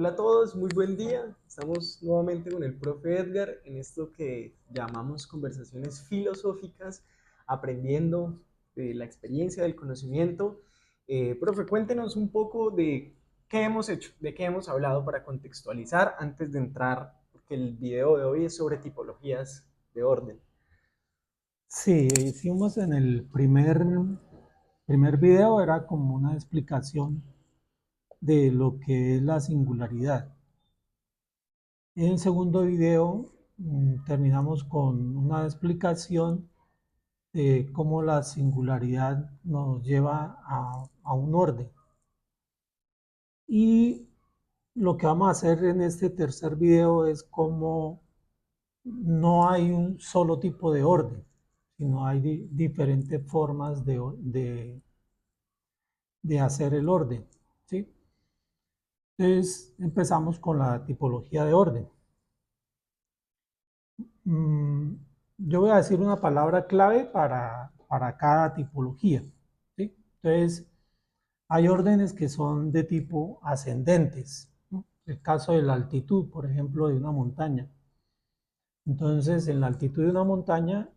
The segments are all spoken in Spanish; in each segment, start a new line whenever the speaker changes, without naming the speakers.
Hola a todos, muy buen día. Estamos nuevamente con el profe Edgar en esto que llamamos conversaciones filosóficas, aprendiendo de la experiencia, del conocimiento. Profe, cuéntenos un poco de qué hemos hecho, de qué hemos hablado para contextualizar antes de entrar, porque el video de hoy es sobre tipologías de orden.
Sí, hicimos en el primer video, era como una explicación de lo que es la singularidad. En el segundo video terminamos con una explicación de cómo la singularidad nos lleva a un orden. Y lo que vamos a hacer en este tercer video es cómo no hay un solo tipo de orden, sino hay diferentes formas de hacer el orden, ¿sí? Entonces empezamos con la tipología de orden. Mm, yo voy a decir una palabra clave para cada tipología, ¿sí? Entonces, hay órdenes que son de tipo ascendentes, ¿no? El caso de la altitud, por ejemplo, de una montaña. Entonces, en la altitud de una montaña,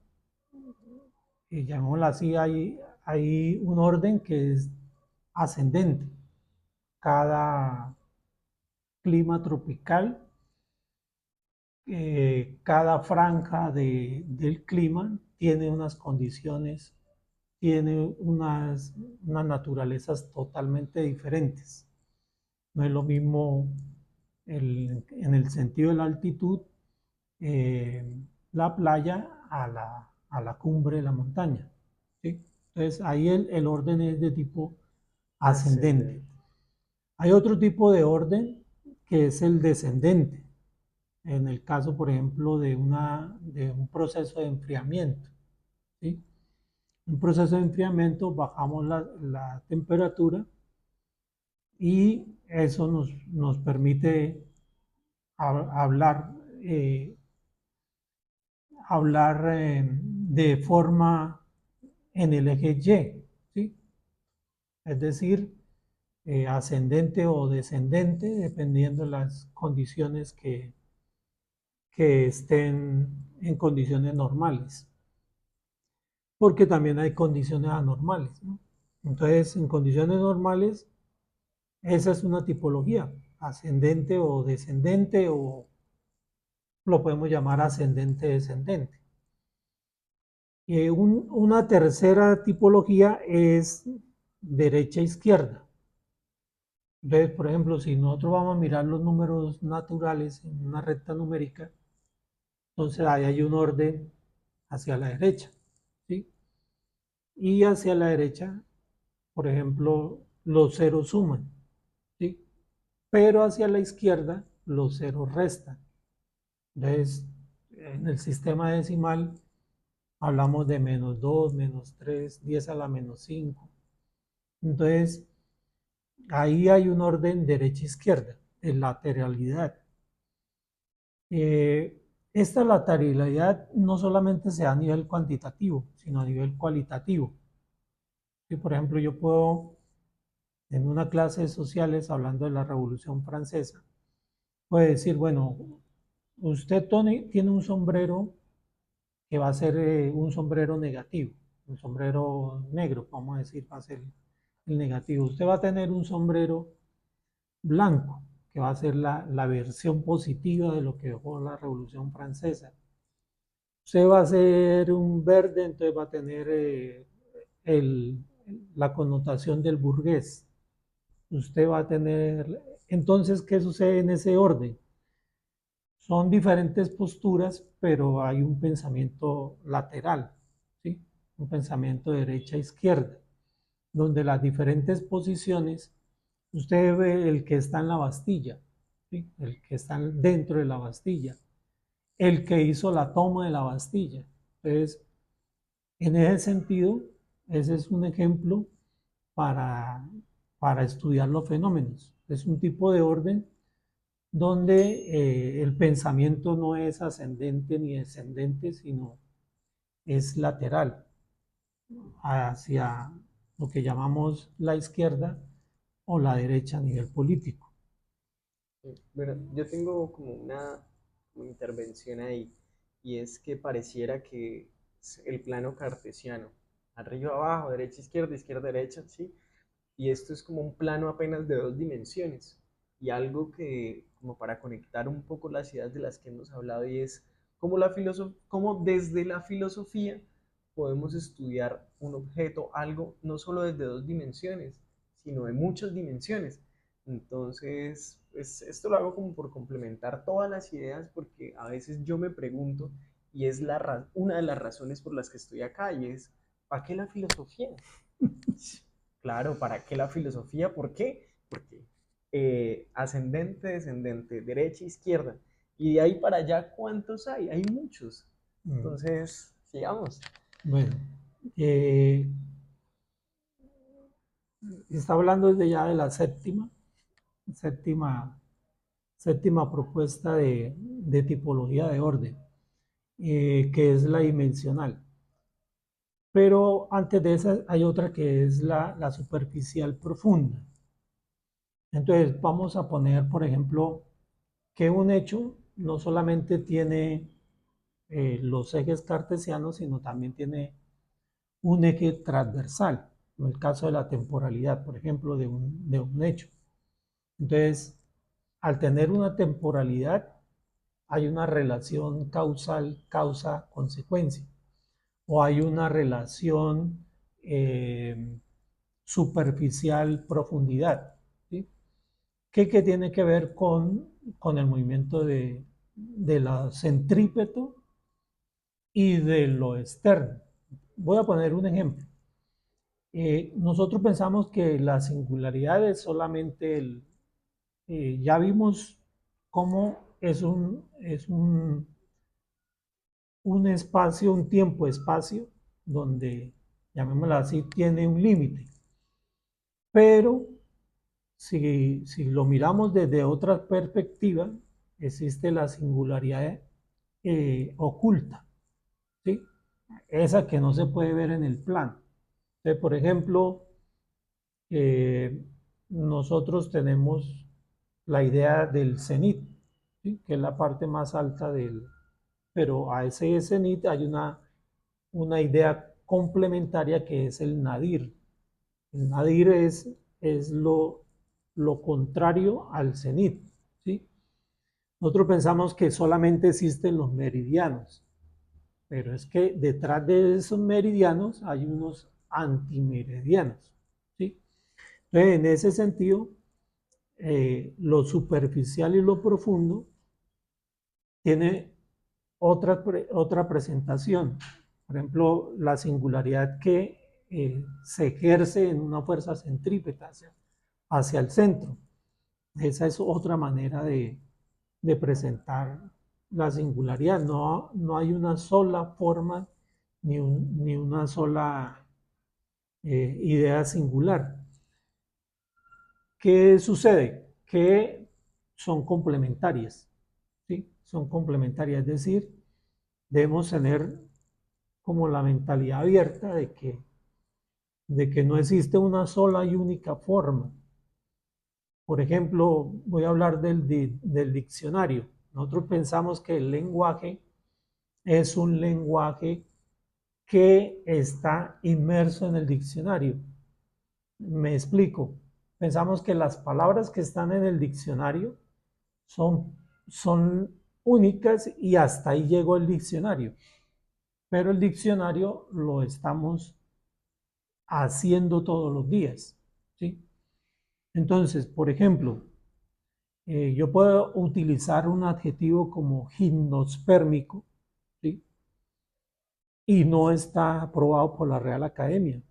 llamémosla así, hay un orden que es ascendente. Cada clima tropical, cada franja del clima tiene unas condiciones, tiene unas naturalezas totalmente diferentes. No es lo mismo en el sentido de la altitud, eh, la playa a la cumbre de la montaña, ¿sí? Entonces ahí el orden es de tipo ascendente.
Ascendente.
Hay otro tipo de orden que es el descendente. En el caso, por ejemplo, de un proceso de enfriamiento, ¿sí? Un proceso de enfriamiento, bajamos la temperatura y eso nos permite hablar, de forma en el eje Y, ¿sí? Es decir, ascendente o descendente, dependiendo de las condiciones que estén en condiciones normales, porque también hay condiciones anormales, ¿no? Entonces, en condiciones normales, esa es una tipología, ascendente o descendente, o lo podemos llamar ascendente-descendente. Una tercera tipología es derecha-izquierda. Entonces, por ejemplo, si nosotros vamos a mirar los números naturales en una recta numérica, entonces ahí hay un orden hacia la derecha, ¿sí? Y hacia la derecha, por ejemplo, los ceros suman, ¿sí? Pero hacia la izquierda los ceros restan. Entonces, en el sistema decimal hablamos de -2, -3, 10 a la -5. Entonces, ahí hay un orden derecha-izquierda, en lateralidad. Eh, esta lateralidad no solamente se da a nivel cuantitativo, sino a nivel cualitativo. Si, por ejemplo, yo puedo, en una clase de sociales, hablando de la Revolución Francesa, puede decir, bueno, usted, Tony, tiene un sombrero que va a ser un sombrero negativo, un sombrero negro, vamos a decir, va a ser el negativo. Usted va a tener un sombrero blanco, que va a ser la versión positiva de lo que dejó la Revolución Francesa. Usted va a ser un verde, entonces va a tener el, la connotación del burgués. Usted va a tener, entonces, ¿qué sucede en ese orden? Son diferentes posturas, pero hay un pensamiento lateral, ¿sí? Un pensamiento derecha-izquierda, donde las diferentes posiciones, usted ve el que está en la Bastilla, ¿sí? El que está dentro de la Bastilla, el que hizo la toma de la Bastilla. Entonces, en ese sentido, ese es un ejemplo para, para estudiar los fenómenos. Es un tipo de orden donde el pensamiento no es ascendente ni descendente, sino es lateral hacia lo que llamamos la izquierda o la derecha a nivel político.
Bueno, yo tengo como una intervención ahí, y es que pareciera que es el plano cartesiano, arriba, abajo, derecha, izquierda, derecha, ¿sí? Y esto es como un plano apenas de dos dimensiones, y algo que, como para conectar un poco las ideas de las que hemos hablado, y es cómo desde la filosofía podemos estudiar un objeto, algo, no solo desde dos dimensiones, sino de muchas dimensiones. Entonces, esto lo hago como por complementar todas las ideas, porque a veces yo me pregunto, y es una de las razones por las que estoy acá, y es, ¿para qué la filosofía? Claro, ¿para qué la filosofía? ¿Por qué? Porque ascendente, descendente, derecha, izquierda. Y de ahí para allá, ¿cuántos hay? Hay muchos.
Mm.
Entonces, sigamos.
Bueno, eh, está hablando desde ya de la séptima, séptima propuesta de tipología de orden, que es la dimensional. Pero antes de esa hay otra que es la superficial profunda. Entonces vamos a poner, por ejemplo, que un hecho no solamente tiene los ejes cartesianos, sino también tiene un eje transversal, en el caso de la temporalidad, por ejemplo, de un hecho. Entonces, al tener una temporalidad, hay una relación causal, causa-consecuencia, o hay una relación superficial, profundidad, ¿sí? Que tiene que ver con el movimiento de la centrípeto y de lo externo. Voy a poner un ejemplo. Nosotros pensamos que la singularidad es solamente ya vimos cómo un espacio, un tiempo-espacio, donde, llamémoslo así, tiene un límite. Pero si lo miramos desde otra perspectiva, existe la singularidad oculta, ¿sí? Esa que no se puede ver en el plano. Entonces, por ejemplo, eh, nosotros tenemos la idea del cenit, ¿sí? Que es la parte más alta pero a ese cenit hay una idea complementaria que es el nadir. El nadir es lo contrario al cenit, ¿sí? Nosotros pensamos que solamente existen los meridianos, pero es que detrás de esos meridianos hay unos antimeridianos, ¿sí? Entonces, en ese sentido, lo superficial y lo profundo tiene otra presentación. Por ejemplo, la singularidad que se ejerce en una fuerza centrípeta hacia el centro. Esa es otra manera de presentar la singularidad. No hay una sola forma ni una sola idea singular. ¿Qué sucede? Que son complementarias, ¿sí? Son complementarias, es decir, debemos tener como la mentalidad abierta de que no existe una sola y única forma. Por ejemplo, voy a hablar del diccionario. Nosotros pensamos que el lenguaje es un lenguaje que está inmerso en el diccionario. Me explico. Pensamos que las palabras que están en el diccionario son únicas y hasta ahí llegó el diccionario. Pero el diccionario lo estamos haciendo todos los días, ¿sí? Entonces, por ejemplo, yo puedo utilizar un adjetivo como gimnospérmico, ¿sí? Y no está aprobado por la Real Academia.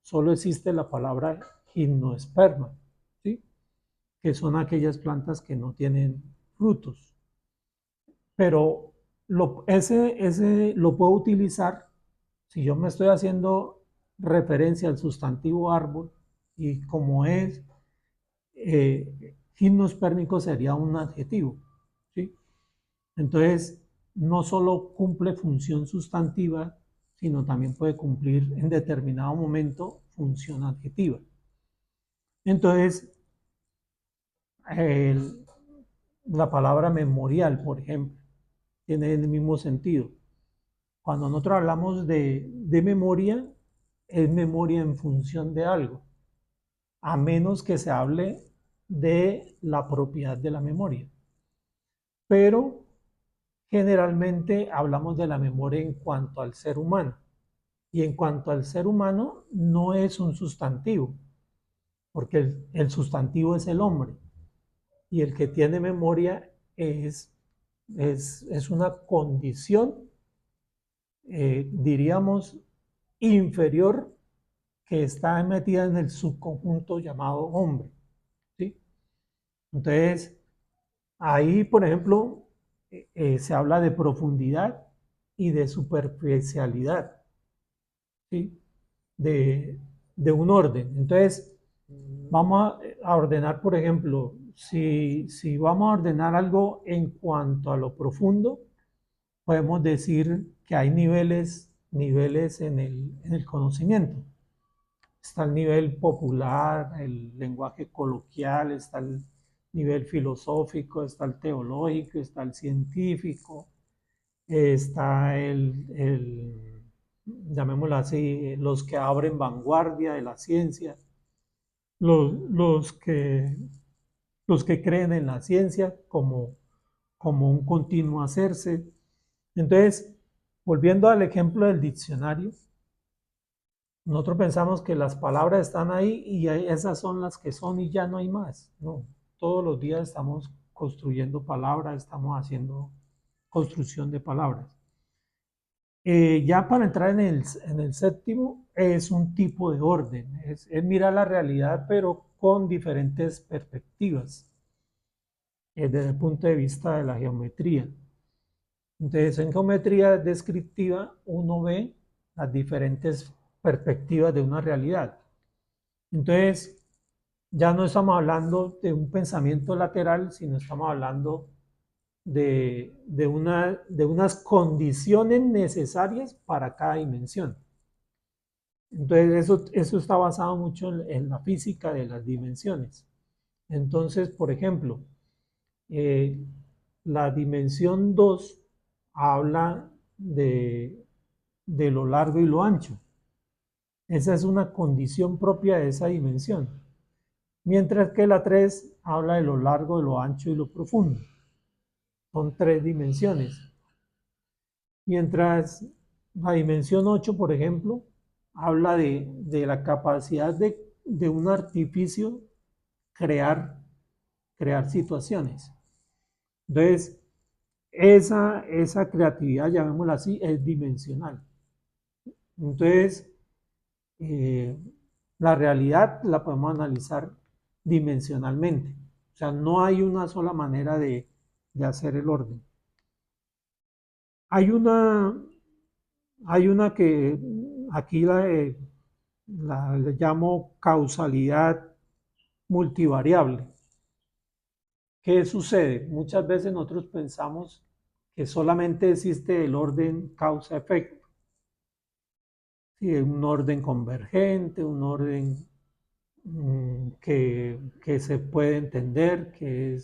Solo existe la palabra gimnosperma, ¿sí? Que son aquellas plantas que no tienen frutos. Pero ese lo puedo utilizar si yo me estoy haciendo referencia al sustantivo árbol y como es gimnospérmico sería un adjetivo, ¿sí? Entonces, no solo cumple función sustantiva, sino también puede cumplir en determinado momento función adjetiva. Entonces, el, la palabra memorial, por ejemplo, tiene el mismo sentido. Cuando nosotros hablamos de memoria, es memoria en función de algo, a menos que se hable de la propiedad de la memoria. Pero generalmente hablamos de la memoria en cuanto al ser humano. Y en cuanto al ser humano, no es un sustantivo, porque el sustantivo es el hombre. Y el que tiene memoria es una condición, diríamos, inferior que está metida en el subconjunto llamado hombre. ¿Sí? Entonces, ahí, por ejemplo, se habla de profundidad y de superficialidad, ¿sí? de, de un orden. Entonces, vamos a ordenar, por ejemplo, si vamos a ordenar algo en cuanto a lo profundo, podemos decir que hay niveles en el conocimiento. Está el nivel popular, el lenguaje coloquial, está el nivel filosófico, está el teológico, está el científico, está llamémoslo así, los que abren vanguardia de la ciencia, los, los, que, los que creen en la ciencia como un continuo hacerse. Entonces, volviendo al ejemplo del diccionario, nosotros pensamos que las palabras están ahí y esas son las que son y ya no hay más. No, todos los días estamos construyendo palabras, estamos haciendo construcción de palabras. Ya para entrar en el séptimo, es un tipo de orden, es mirar la realidad pero con diferentes perspectivas, desde el punto de vista de la geometría. Entonces, en geometría descriptiva uno ve las diferentes perspectivas de una realidad. Entonces, ya no estamos hablando de un pensamiento lateral, sino estamos hablando de unas condiciones necesarias para cada dimensión. Entonces, eso está basado mucho en la física de las dimensiones. Entonces, por ejemplo, eh, la dimensión 2 habla de lo largo y lo ancho. Esa es una condición propia de esa dimensión. Mientras que la 3 habla de lo largo, de lo ancho y lo profundo. Son tres dimensiones. Mientras la dimensión 8, por ejemplo, habla de la capacidad de un artificio crear, crear situaciones. Entonces, esa creatividad, llamémosla así, es dimensional. Entonces, eh, la realidad la podemos analizar dimensionalmente. O sea, no hay una sola manera de hacer el orden. Hay una, hay una que aquí la llamo causalidad multivariable. ¿Qué sucede? Muchas veces nosotros pensamos que solamente existe el orden causa-efecto. ¿Sí? Un orden convergente, un orden que se puede entender, que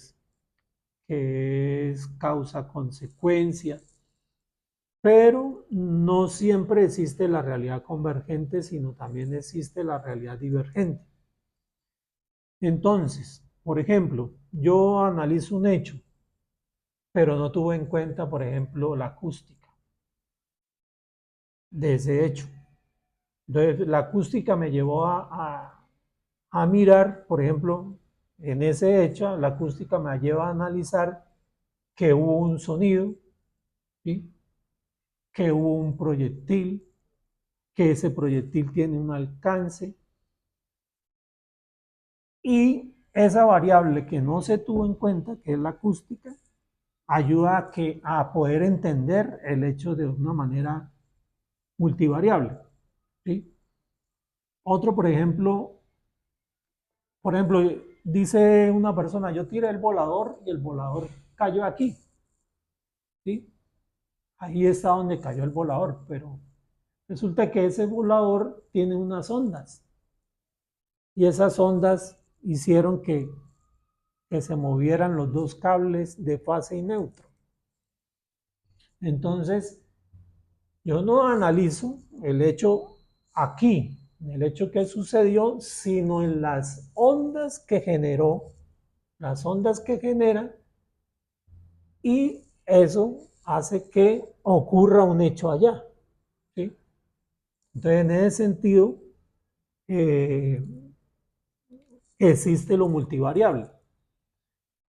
es causa-consecuencia, pero no siempre existe la realidad convergente, sino también existe la realidad divergente. Entonces, por ejemplo, yo analizo un hecho, pero no tuve en cuenta, por ejemplo, la acústica de ese hecho. Entonces, la acústica me llevó a mirar, por ejemplo, en ese hecho, la acústica me lleva a analizar que hubo un sonido, ¿sí? Que hubo un proyectil, que ese proyectil tiene un alcance, y esa variable que no se tuvo en cuenta, que es la acústica, ayuda a poder entender el hecho de una manera multivariable. ¿Sí? Otro, por ejemplo, dice una persona, yo tiré el volador y el volador cayó aquí. ¿Sí? Ahí está donde cayó el volador, pero resulta que ese volador tiene unas ondas y esas ondas hicieron que se movieran los dos cables de fase y neutro. Entonces, yo no analizo el hecho aquí, el hecho que sucedió, sino en las ondas que generó, las ondas que genera, y eso hace que ocurra un hecho allá, ¿sí? Entonces, en ese sentido, eh, existe lo multivariable.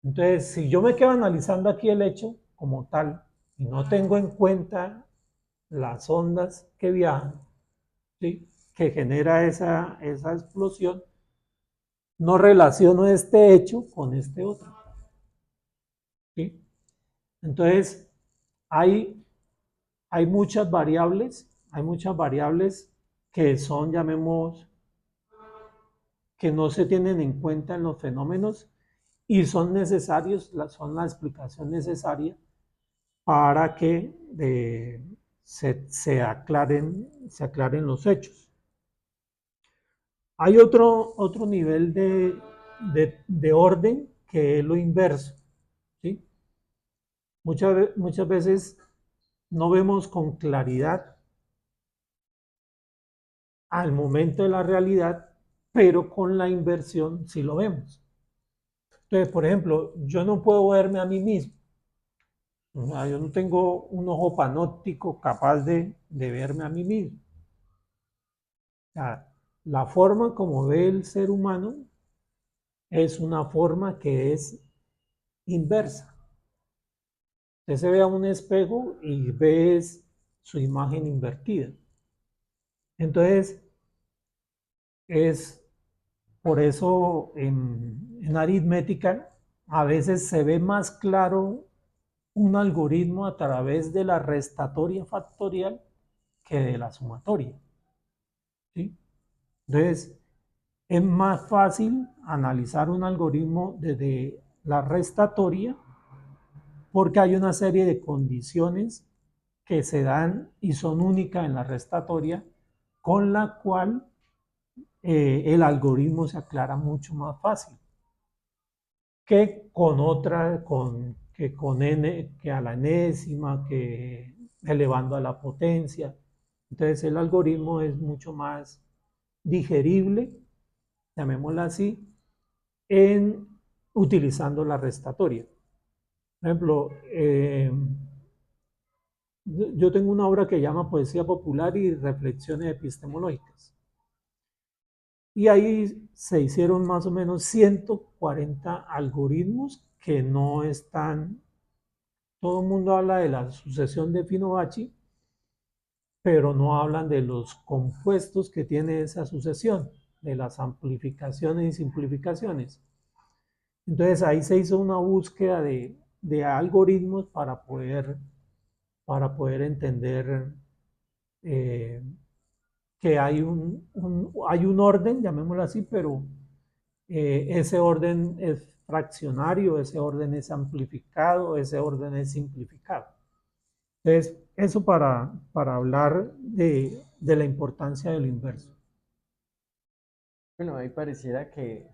Entonces, si yo me quedo analizando aquí el hecho como tal y no tengo en cuenta las ondas que viajan, ¿sí?, que genera esa explosión, no relaciono este hecho con este otro, ¿sí? Entonces, hay, hay muchas variables que son, llamemos, que no se tienen en cuenta en los fenómenos y son necesarios, son la explicación necesaria para que se aclaren los hechos. Hay otro nivel de orden que es lo inverso, ¿sí? Muchas veces no vemos con claridad al momento de la realidad, pero con la inversión sí lo vemos. Entonces, por ejemplo, yo no puedo verme a mí mismo. O sea, yo no tengo un ojo panóptico capaz de verme a mí mismo. O sea, la forma como ve el ser humano es una forma que es inversa. Usted se ve a un espejo y ves su imagen invertida. Entonces, es por eso en aritmética a veces se ve más claro un algoritmo a través de la restatoria factorial que de la sumatoria, ¿sí? Entonces, es más fácil analizar un algoritmo desde la restatoria porque hay una serie de condiciones que se dan y son únicas en la restatoria, con la cual el algoritmo se aclara mucho más fácil que con otra, que con n, que a la enésima, que elevando a la potencia. Entonces el algoritmo es mucho más digerible, llamémosla así, en utilizando la restatoria. Por ejemplo, yo tengo una obra que se llama Poesía Popular y Reflexiones Epistemológicas. Y ahí se hicieron más o menos 140 algoritmos que no están, todo el mundo habla de la sucesión de Fibonacci, pero no hablan de los compuestos que tiene esa sucesión, de las amplificaciones y simplificaciones. Entonces ahí se hizo una búsqueda de algoritmos para poder entender eh, que hay hay un orden, llamémoslo así, pero ese orden es fraccionario, ese orden es amplificado, ese orden es simplificado. Entonces, eso para hablar de la importancia del inverso.
Bueno, ahí pareciera que,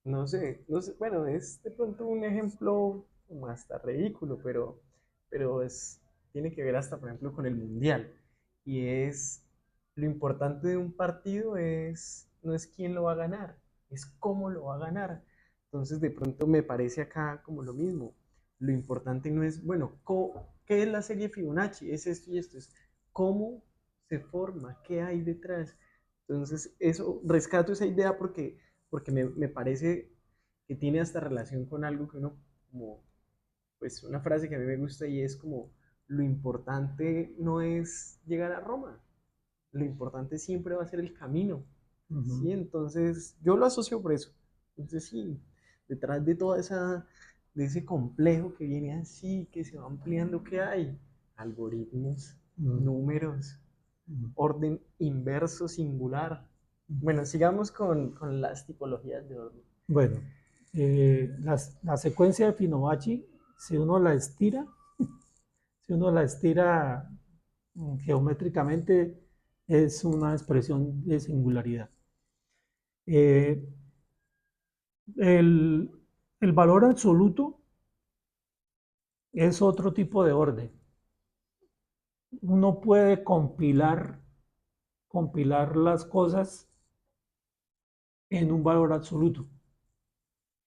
no sé, bueno, es de pronto un ejemplo como hasta ridículo, pero tiene que ver hasta, por ejemplo, con el mundial. Y es, lo importante de un partido no es quién lo va a ganar, es cómo lo va a ganar. Entonces, de pronto me parece acá como lo mismo. Lo importante no es, bueno, ¿qué es la serie Fibonacci? Es esto y esto, es cómo se forma, qué hay detrás. Entonces, eso, rescato esa idea porque me parece que tiene hasta relación con algo que uno, como, pues una frase que a mí me gusta y es como, lo importante no es llegar a Roma, lo importante siempre va a ser el camino,
Uh -huh.
¿sí? Entonces, yo lo asocio por eso. Entonces, sí, detrás de toda de ese complejo que viene así, que se va ampliando, ¿qué hay? Algoritmos,
Uh -huh.
números, orden inverso singular. Bueno, sigamos con las tipologías de orden.
Bueno, la secuencia de Fibonacci, si uno la estira, si uno la estira geométricamente, es una expresión de singularidad. Eh, el, El valor absoluto es otro tipo de orden. Uno puede compilar las cosas en un valor absoluto.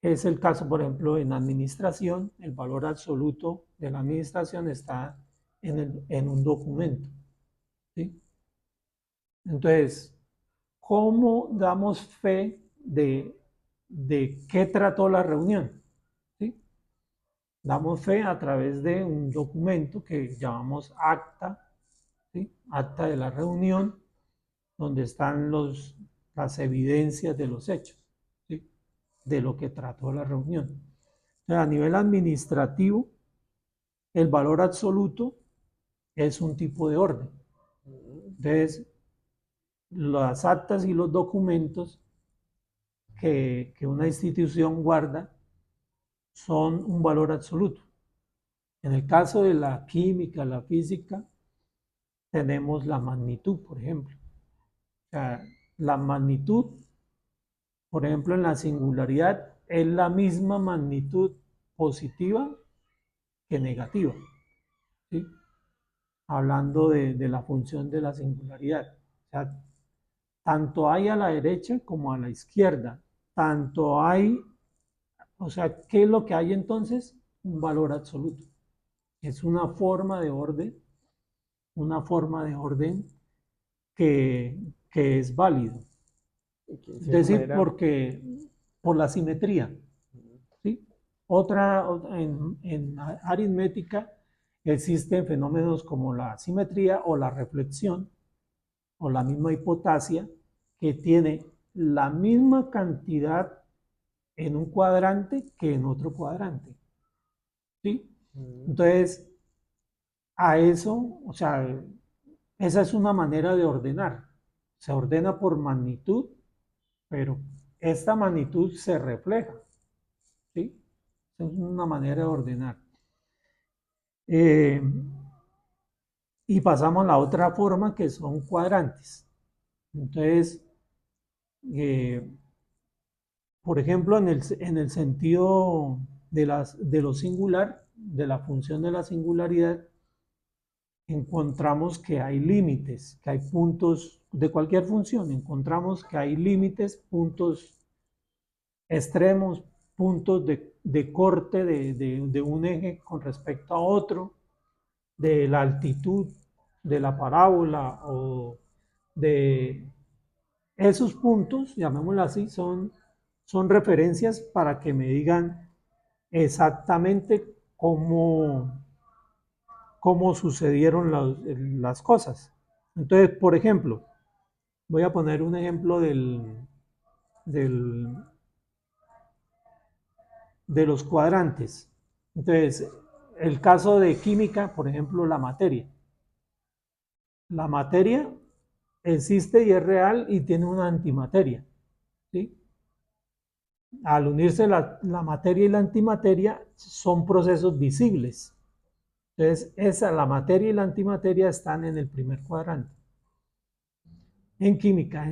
Es el caso, por ejemplo, en administración, el valor absoluto de la administración está en un documento. ¿Sí? Entonces, ¿cómo damos fe de qué trató la reunión? ¿Sí? Damos fe a través de un documento que llamamos acta, ¿sí? Acta de la reunión, donde están las evidencias de los hechos, ¿sí? De lo que trató la reunión. Entonces, a nivel administrativo, el valor absoluto es un tipo de orden. Entonces, las actas y los documentos que una institución guarda son un valor absoluto. En el caso de la química, la física, tenemos la magnitud, por ejemplo. O sea, la magnitud, por ejemplo, en la singularidad, es la misma magnitud positiva que negativa, ¿sí? Hablando de la función de la singularidad. O sea, tanto hay a la derecha como a la izquierda. Tanto hay, o sea, ¿qué es lo que hay entonces? Un valor absoluto. Es una forma de orden que, que es válido.
En
Es
cierta
decir,
manera,
por la simetría. ¿Sí? En aritmética existen fenómenos como la simetría o la reflexión o la misma hipotasia que tiene la misma cantidad en un cuadrante que en otro cuadrante. ¿Sí? Entonces, a eso, o sea, esa es una manera de ordenar. Se ordena por magnitud, pero esta magnitud se refleja. ¿Sí? Es una manera de ordenar. Eh, y pasamos a la otra forma que son cuadrantes. Entonces, eh, por ejemplo, en el sentido de lo singular, de la función de la singularidad, encontramos que hay límites, que hay puntos de cualquier función, encontramos que hay límites, puntos extremos, puntos de corte de un eje con respecto a otro, de la altitud de la parábola o de esos puntos, llamémoslo así, son referencias para que me digan exactamente cómo sucedieron las cosas. Entonces, por ejemplo, voy a poner un ejemplo del, de los cuadrantes. Entonces, el caso de química, por ejemplo, la materia. La materia existe y es real y tiene una antimateria. ¿Sí? Al unirse la materia y la antimateria son procesos visibles. Entonces, la materia y la antimateria están en el primer cuadrante. En química,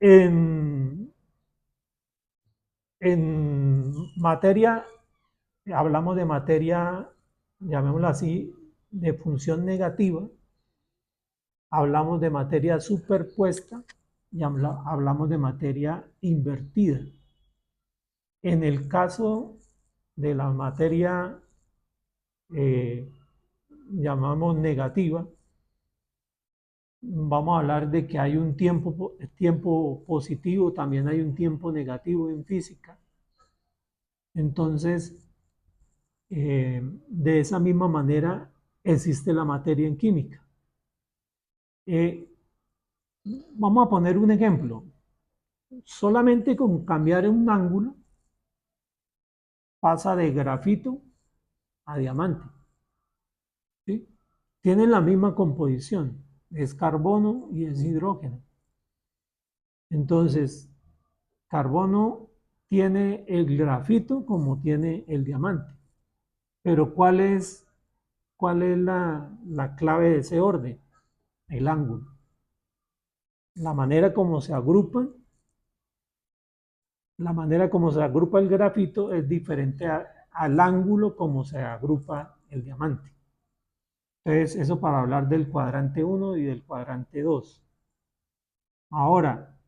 en, en materia, hablamos de materia, llamémosla así, de función negativa, hablamos de materia superpuesta y hablamos de materia invertida. En el caso de la materia, eh, llamamos negativa, vamos a hablar de que hay un tiempo positivo, también hay un tiempo negativo en física. Entonces, de esa misma manera existe la materia en química. Eh, Vamos a poner un ejemplo. Solamente con cambiar un ángulo pasa de grafito a diamante. ¿Sí? Tienen la misma composición, es carbono y es hidrógeno. Entonces, carbono tiene el grafito como tiene el diamante. Pero cuál es la clave de ese orden? El ángulo. La manera como se agrupan la manera como se agrupa el grafito es diferente al ángulo como se agrupa el diamante. Entonces, eso para hablar del cuadrante 1 y del cuadrante 2. Ahora,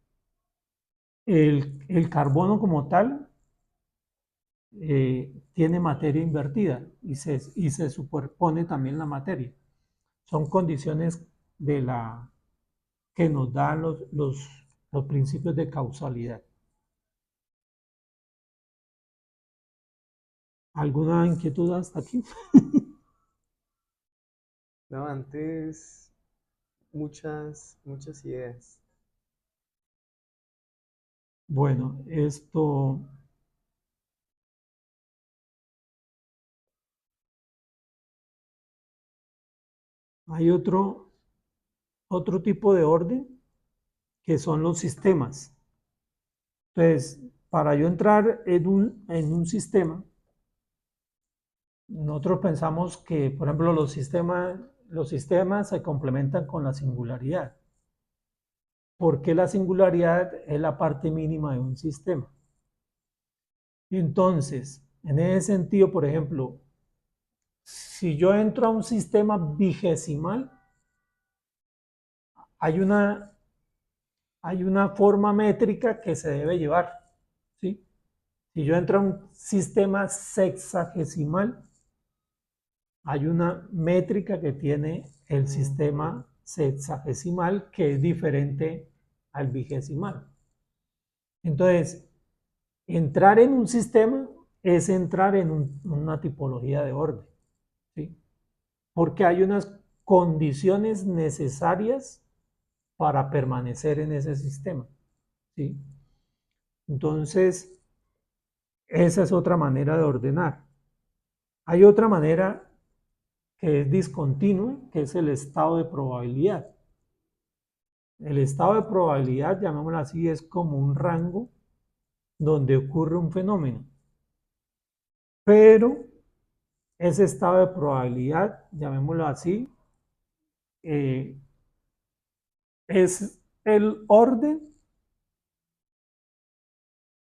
el carbono como tal tiene materia invertida y se superpone también la materia. Son condiciones de que nos dan los principios de causalidad. ¿Alguna inquietud hasta aquí?
No, antes muchas ideas.
Bueno, esto hay otro tipo de orden que son los sistemas. Entonces, para yo entrar en un sistema, nosotros pensamos que, por ejemplo, los sistemas se complementan con la singularidad. Porque la singularidad es la parte mínima de un sistema. Entonces, en ese sentido, por ejemplo, si yo entro a un sistema vigesimal, hay una, hay una forma métrica que se debe llevar, ¿sí? Si yo entro a un sistema sexagesimal, hay una métrica que tiene el sistema sexagesimal que es diferente al vigesimal. Entonces, entrar en un sistema es entrar en una tipología de orden, ¿sí? Porque hay unas condiciones necesarias para permanecer en ese sistema, ¿sí? Entonces, esa es otra manera de ordenar. Hay otra manera que es discontinua, que es el estado de probabilidad. El estado de probabilidad, llamémoslo así, es como un rango donde ocurre un fenómeno. Pero ese estado de probabilidad, llamémoslo así, eh, es el orden,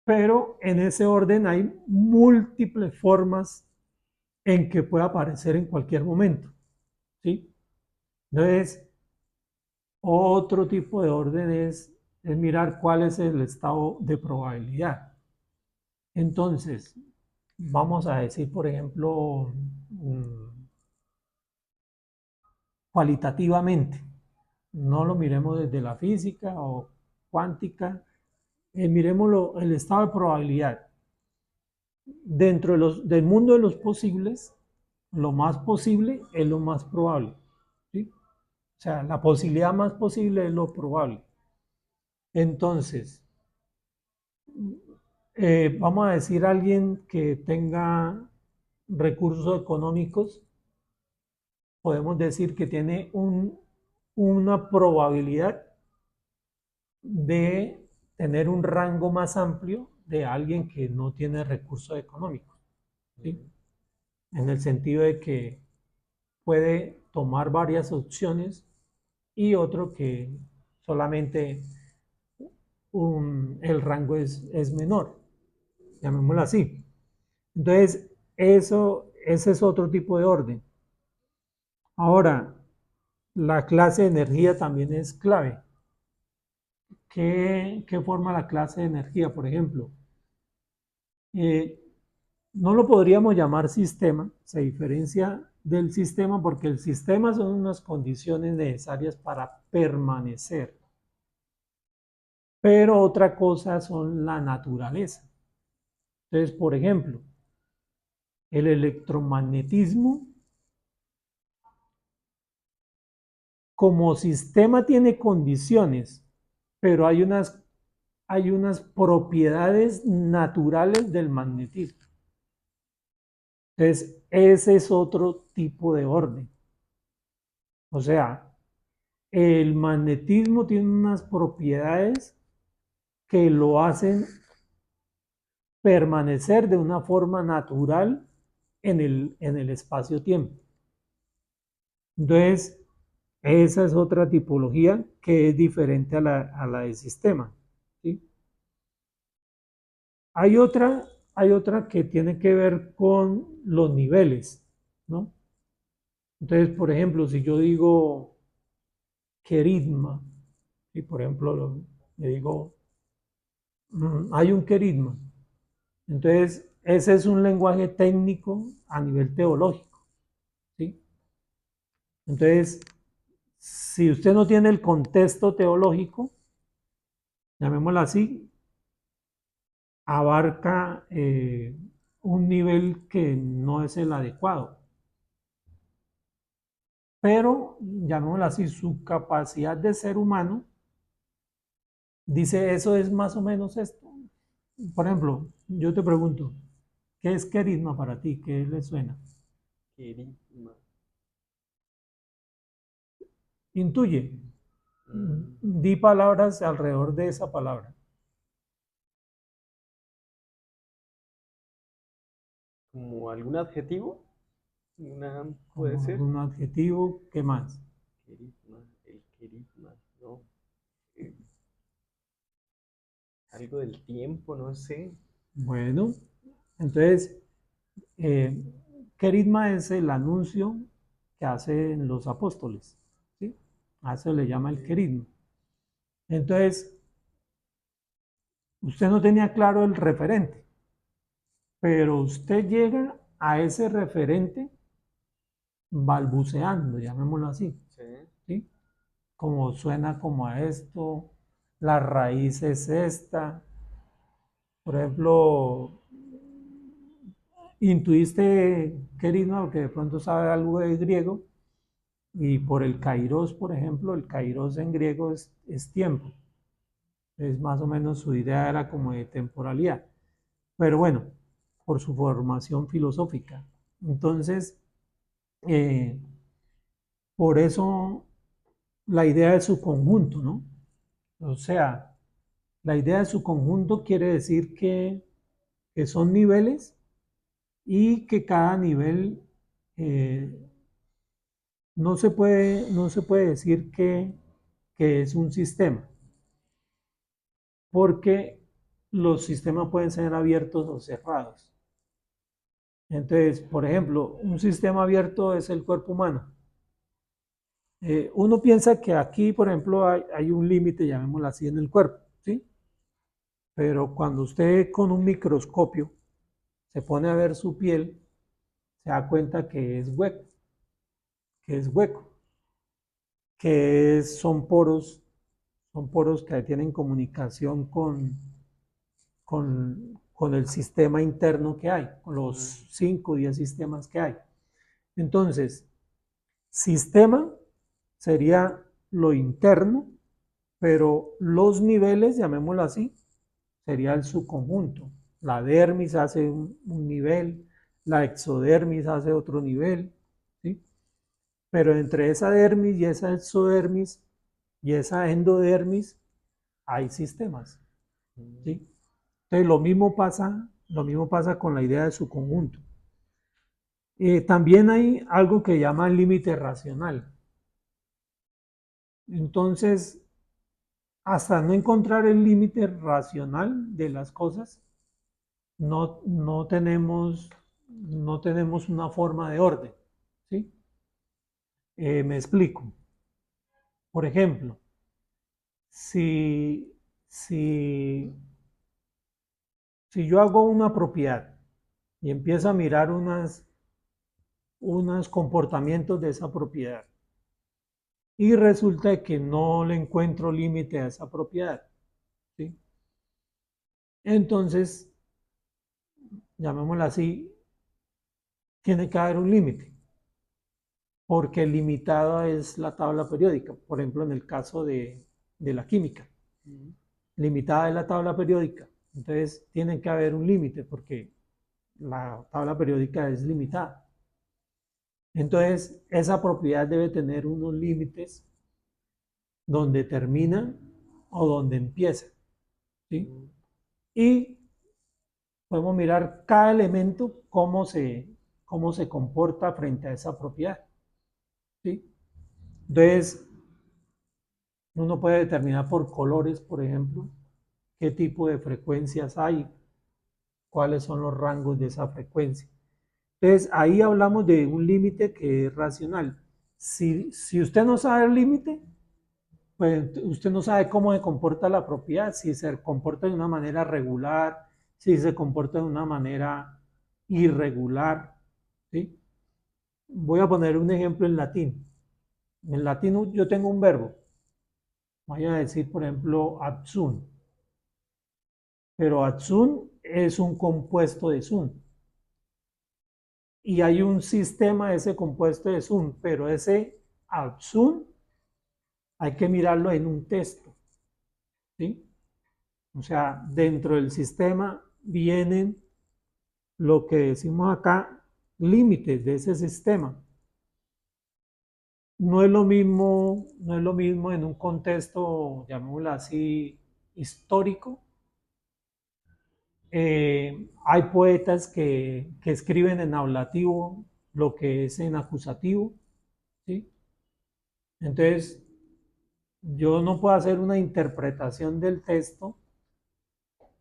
pero en ese orden hay múltiples formas en que puede aparecer en cualquier momento, ¿sí? Entonces, otro tipo de orden es mirar cuál es el estado de probabilidad. Entonces, vamos a decir, por ejemplo, cualitativamente, no lo miremos desde la física o cuántica, miremoslo el estado de probabilidad. Dentro del mundo de los posibles, lo más posible es lo más probable, ¿sí? O sea, la posibilidad más posible es lo probable. Entonces, vamos a decir alguien que tenga recursos económicos, podemos decir que tiene una probabilidad de tener un rango más amplio de alguien que no tiene recursos económicos, ¿sí? En el sentido de que puede tomar varias opciones y otro que solamente el rango es menor, llamémoslo así. Entonces, ese es otro tipo de orden. Ahora, la clase de energía también es clave. ¿Qué forma la clase de energía, por ejemplo? Eh, no lo podríamos llamar sistema, se diferencia del sistema porque el sistema son unas condiciones necesarias para permanecer. Pero otra cosa son la naturaleza. Entonces, por ejemplo, el electromagnetismo como sistema tiene condiciones, pero hay unas propiedades naturales del magnetismo. Entonces, ese es otro tipo de orden. O sea, el magnetismo tiene unas propiedades que lo hacen permanecer de una forma natural en el espacio-tiempo. Entonces, esa es otra tipología que es diferente a la del sistema, ¿sí? Hay otra, hay otra que tiene que ver con los niveles, ¿no? Entonces, por ejemplo, si yo digo queridma, y por ejemplo le digo, hay un queridma, entonces ese es un lenguaje técnico a nivel teológico, ¿sí? Entonces, si usted no tiene el contexto teológico, llamémoslo así, abarca un nivel que no es el adecuado. Pero, llamémoslo así, su capacidad de ser humano dice eso es más o menos esto. Por ejemplo, yo te pregunto, ¿qué es querisma para ti? ¿Qué le suena?
Querigma.
Intuye.
Mm,
Di palabras alrededor de esa palabra.
¿Como algún adjetivo? Puede
Como
ser.
algún adjetivo, ¿qué más?
Querigma, el querigma, ¿no? Eh, algo del tiempo, no sé.
Bueno, entonces, eh, querisma es el anuncio que hacen los apóstoles, ¿sí? A eso le llama el
Ok.
querisma. Entonces, usted no tenía claro el referente, pero usted llega a ese referente balbuceando, llamémoslo así,
Sí.
¿sí? Como suena como a esto, la raíz es esta. Por ejemplo, intuiste, querido, que de pronto sabe algo de griego, y por el kairos, por ejemplo, el kairos en griego es tiempo. Es más o menos su idea era como de temporalidad. Pero bueno, por su formación filosófica. Entonces, eh, por eso la idea de su conjunto, ¿no? O sea, la idea de su conjunto quiere decir que son niveles y que cada nivel eh, no se puede decir que es un sistema, porque los sistemas pueden ser abiertos o cerrados. Entonces, por ejemplo, un sistema abierto es el cuerpo humano. Uno piensa que aquí, por ejemplo, hay un límite, llamémoslo así, en el cuerpo, ¿sí? Pero cuando usted con un microscopio se pone a ver su piel, se da cuenta que es hueco, que es hueco, son poros que tienen comunicación con el sistema interno que hay, con los
Mm,
5 o 10 sistemas que hay. Entonces, sistema sería lo interno, pero los niveles, llamémoslo así, sería el subconjunto. La dermis hace un nivel, la exodermis hace otro nivel, ¿sí? Pero entre esa dermis y esa exodermis y esa endodermis hay sistemas,
mm.
¿sí? Entonces lo mismo pasa con la idea de su conjunto. También hay algo que llama límite racional. Entonces, hasta no encontrar el límite racional de las cosas, no tenemos una forma de orden, ¿sí? Me explico. Por ejemplo, si, si, si yo hago una propiedad y empiezo a mirar unos comportamientos de esa propiedad y resulta que no le encuentro límite a esa propiedad, ¿sí? Entonces, llamémosla así, tiene que haber un límite, porque limitada es la tabla periódica, por ejemplo, en el caso de la química,
Mm.
limitada es la tabla periódica, entonces tiene que haber un límite porque la tabla periódica es limitada. Entonces, esa propiedad debe tener unos límites donde termina o donde empieza, ¿sí?
Mm.
Y podemos mirar cada elemento cómo se comporta frente a esa propiedad, ¿sí? Entonces, uno puede determinar por colores, por ejemplo, qué tipo de frecuencias hay, cuáles son los rangos de esa frecuencia. Entonces, ahí hablamos de un límite que es racional. Si usted no sabe el límite, pues usted no sabe cómo se comporta la propiedad, si se comporta de una manera regular, si se comporta de una manera irregular, ¿sí? Voy a poner un ejemplo en latín. En latín yo tengo un verbo. Voy a decir, por ejemplo, absum. Pero absum es un compuesto de sum. Y hay un sistema de ese compuesto de sum, pero ese absum hay que mirarlo en un texto, ¿sí? O sea, dentro del sistema vienen lo que decimos acá, límites de ese sistema. No es lo mismo en un contexto, llamémoslo así, histórico. Hay poetas que escriben en ablativo lo que es en acusativo, ¿sí? Entonces, yo no puedo hacer una interpretación del texto,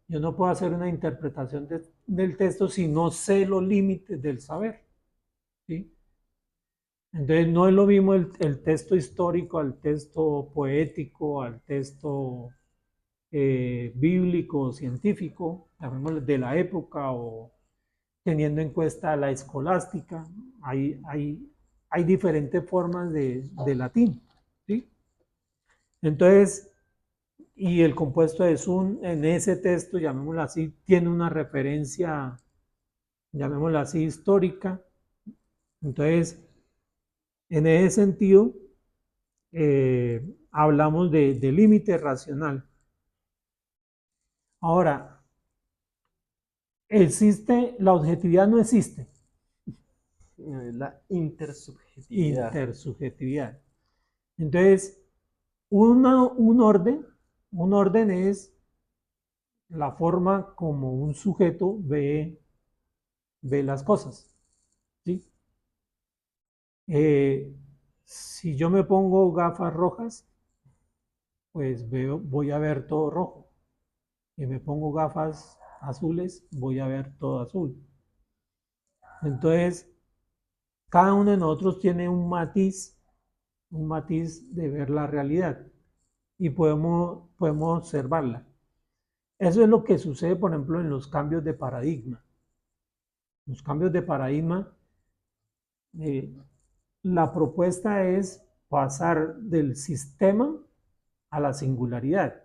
yo no puedo hacer una interpretación del texto si no sé los límites del saber, ¿sí? Entonces, no es lo mismo el texto histórico al texto poético, al texto bíblico, científico, de la época o teniendo en cuenta la escolástica. Hay diferentes formas de latín, ¿sí? Entonces, y el compuesto de Sun en ese texto, llamémoslo así, tiene una referencia, llamémoslo así, histórica. Entonces, en ese sentido, hablamos de límite racional. Ahora, la objetividad no existe.
La intersubjetividad.
Intersubjetividad. Entonces, un orden es la forma como un sujeto ve las cosas, ¿sí? Si yo me pongo gafas rojas, pues voy a ver todo rojo. Si me pongo gafas azules, voy a ver todo azul. Entonces, cada uno de nosotros tiene un matiz de ver la realidad y podemos observarla. Eso es lo que sucede, por ejemplo, en los cambios de paradigma. Los cambios de paradigma, eh, la propuesta es pasar del sistema a la singularidad,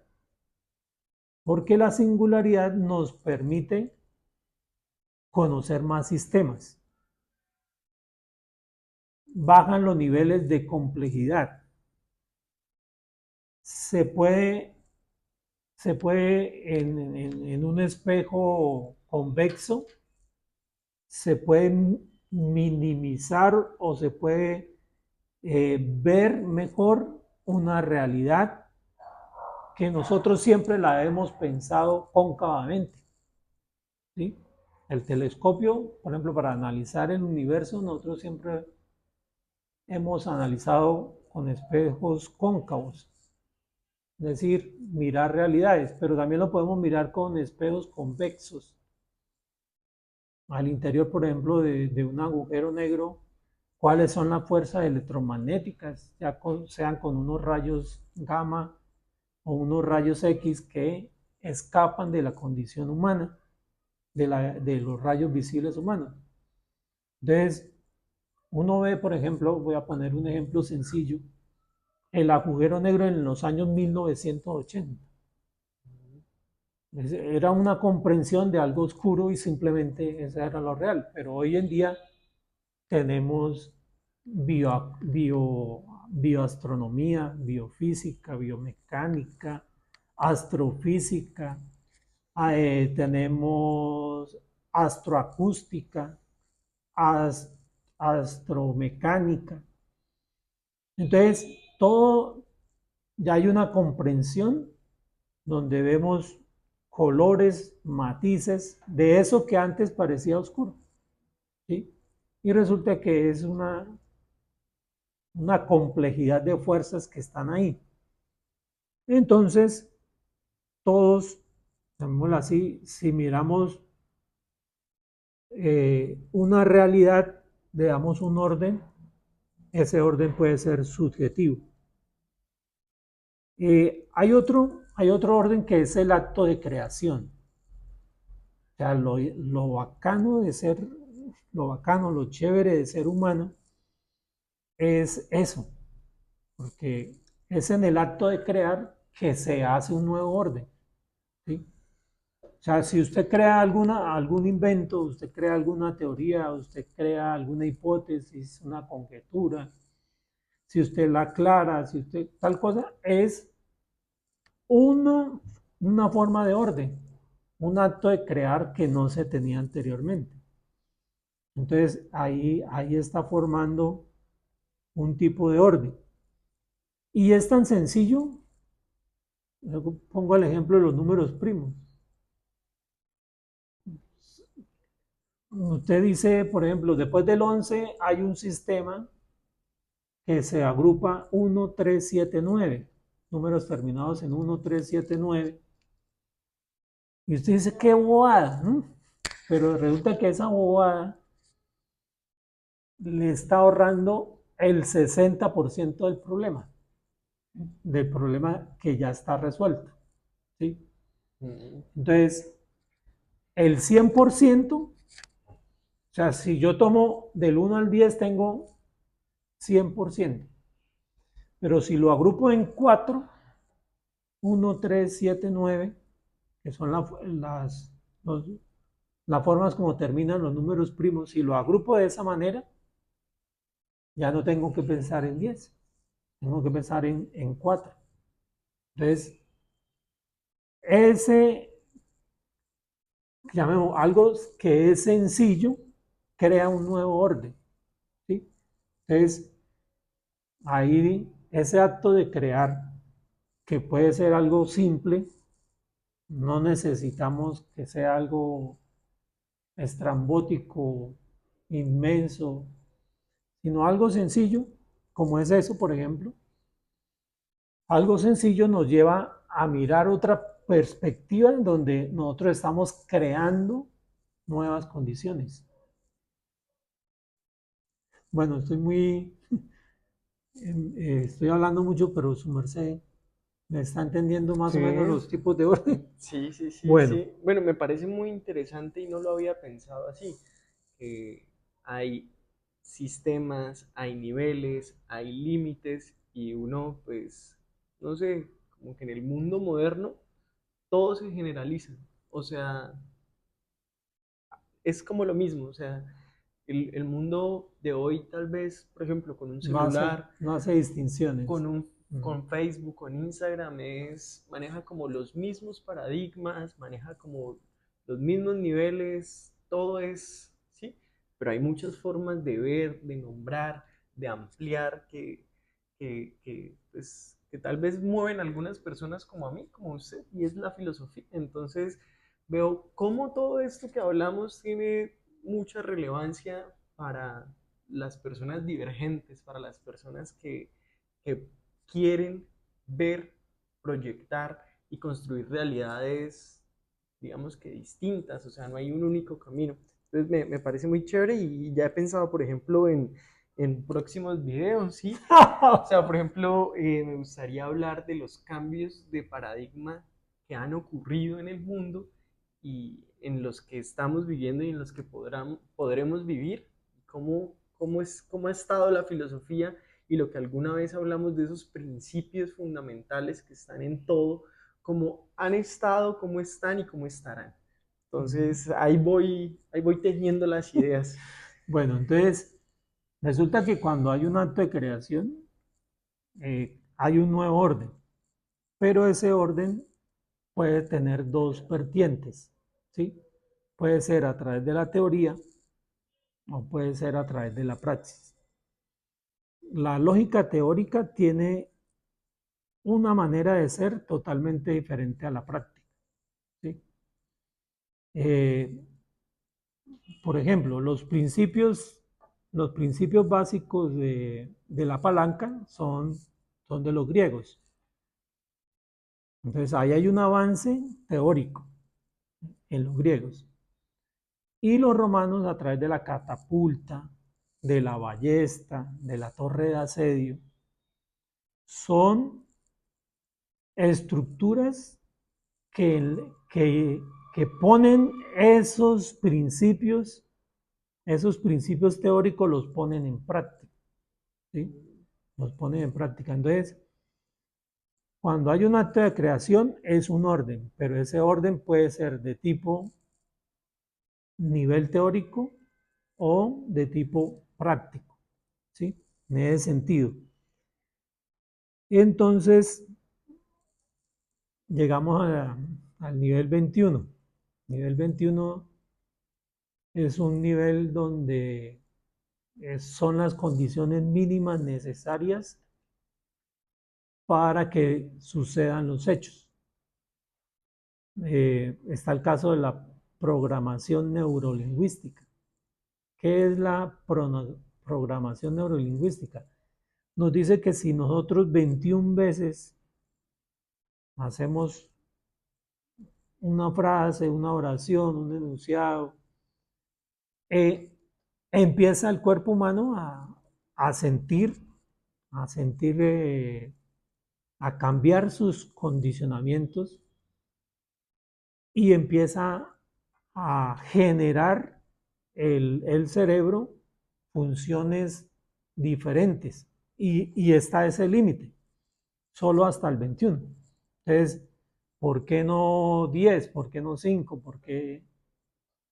porque la singularidad nos permite conocer más sistemas. Bajan los niveles de complejidad. Se puede en un espejo convexo, se puede minimizar o se puede ver mejor una realidad que nosotros siempre la hemos pensado cóncavamente, ¿sí? El telescopio, por ejemplo, para analizar el universo, nosotros siempre hemos analizado con espejos cóncavos, es decir, mirar realidades, pero también lo podemos mirar con espejos convexos. Al interior, por ejemplo, de un agujero negro, cuáles son las fuerzas electromagnéticas, sean con unos rayos gamma o unos rayos X que escapan de la condición humana, de los rayos visibles humanos. Entonces, uno ve, por ejemplo, voy a poner un ejemplo sencillo, el agujero negro en los años 1980. Era una comprensión de algo oscuro y simplemente eso era lo real, pero hoy en día tenemos bioastronomía, biofísica, biomecánica, astrofísica, tenemos astroacústica, astromecánica. Entonces, todo ya hay una comprensión donde vemos colores, matices de eso que antes parecía oscuro, ¿sí? Y resulta que es una complejidad de fuerzas que están ahí. Entonces, todos, llamémoslo así, si miramos una realidad, le damos un orden, ese orden puede ser subjetivo. Hay otro orden que es el acto de creación. O sea, lo bacano de ser, lo bacano, lo chévere de ser humano es eso, porque es en el acto de crear que se hace un nuevo orden, ¿sí? O sea, si usted crea algún invento, usted crea alguna teoría, usted crea alguna hipótesis, una conjetura, si usted la aclara, si usted tal cosa, es una, una forma de orden, un acto de crear que no se tenía anteriormente. Entonces ahí está formando un tipo de orden. Y es tan sencillo, pongo el ejemplo de los números primos. Usted dice, por ejemplo, después del 11 hay un sistema que se agrupa 1, 3, 7, 9, números terminados en 1, 3, 7, 9. Y usted dice, qué bobada, ¿no? Pero resulta que esa bobada le está ahorrando el 60% del problema que ya está resuelto, ¿sí? Entonces, el 100%, o sea, si yo tomo del 1 al 10 tengo 100%, pero si lo agrupo en 4, 1, 3, 7, 9, que son las formas como terminan los números primos, si lo agrupo de esa manera, ya no tengo que pensar en 10, tengo que pensar en 4. Entonces, ese, llamemos, algo que es sencillo, crea un nuevo orden, ¿sí? Entonces, ahí ese acto de crear, que puede ser algo simple, no necesitamos que sea algo estrambótico, inmenso, sino algo sencillo, como es eso, por ejemplo. Algo sencillo nos lleva a mirar otra perspectiva en donde nosotros estamos creando nuevas condiciones. Bueno, estoy hablando mucho, pero su merced me está entendiendo más
Sí,
o menos los tipos de orden.
sí, sí, sí,
Bueno,
sí. Bueno, me parece muy interesante y no lo había pensado así. Hay sistemas, hay niveles, hay límites y uno, pues, no sé, como que en el mundo moderno todo se generaliza. O sea, es como lo mismo. O sea, el mundo de hoy tal vez, por ejemplo, con un celular,
no hace distinciones.
con Facebook, con Instagram, maneja como los mismos paradigmas, maneja como los mismos niveles, todo es, ¿sí? Pero hay muchas formas de ver, de nombrar, de ampliar, pues, que tal vez mueven a algunas personas como a mí, como a usted, y es la filosofía. Entonces, veo cómo todo esto que hablamos tiene mucha relevancia para las personas divergentes, para las personas que quieren ver, proyectar y construir realidades, digamos que distintas, o sea, no hay un único camino. Entonces me parece muy chévere y ya he pensado, por ejemplo, en próximos videos, ¿sí? O sea, por ejemplo, me gustaría hablar de los cambios de paradigma que han ocurrido en el mundo y en los que estamos viviendo y en los que podremos vivir, cómo ha estado la filosofía y lo que alguna vez hablamos de esos principios fundamentales que están en todo, cómo han estado, cómo están y cómo estarán. Entonces, ahí voy tejiendo las ideas.
Bueno, entonces resulta que cuando hay un acto de creación, hay un nuevo orden, pero ese orden puede tener dos vertientes, ¿sí? Puede ser a través de la teoría o puede ser a través de la praxis. La lógica teórica tiene una manera de ser totalmente diferente a la práctica, ¿sí? Eh, por ejemplo, los principios básicos de la palanca son de los griegos. Entonces ahí hay un avance teórico en los griegos. y los romanos a través de la catapulta, de la ballesta, de la torre de asedio, son estructuras que, que ponen esos principios teóricos los ponen en práctica, ¿sí? Los ponen en práctica. Entonces, cuando hay un acto de creación es un orden, pero ese orden puede ser de tipo nivel teórico o de tipo práctico, ¿sí? En ese sentido. Y entonces llegamos al nivel 21. Nivel 21 es un nivel donde son las condiciones mínimas necesarias para que sucedan los hechos. Está el caso de la programación neurolingüística. ¿Qué es la programación neurolingüística? Nos dice que si nosotros 21 veces hacemos una frase, una oración, un enunciado, eh, empieza el cuerpo humano a sentir, a sentir, a cambiar sus condicionamientos y empieza a generar el cerebro funciones diferentes y está ese límite, solo hasta el 21. Entonces, ¿por qué no 10? ¿Por qué no 5? ¿Por qué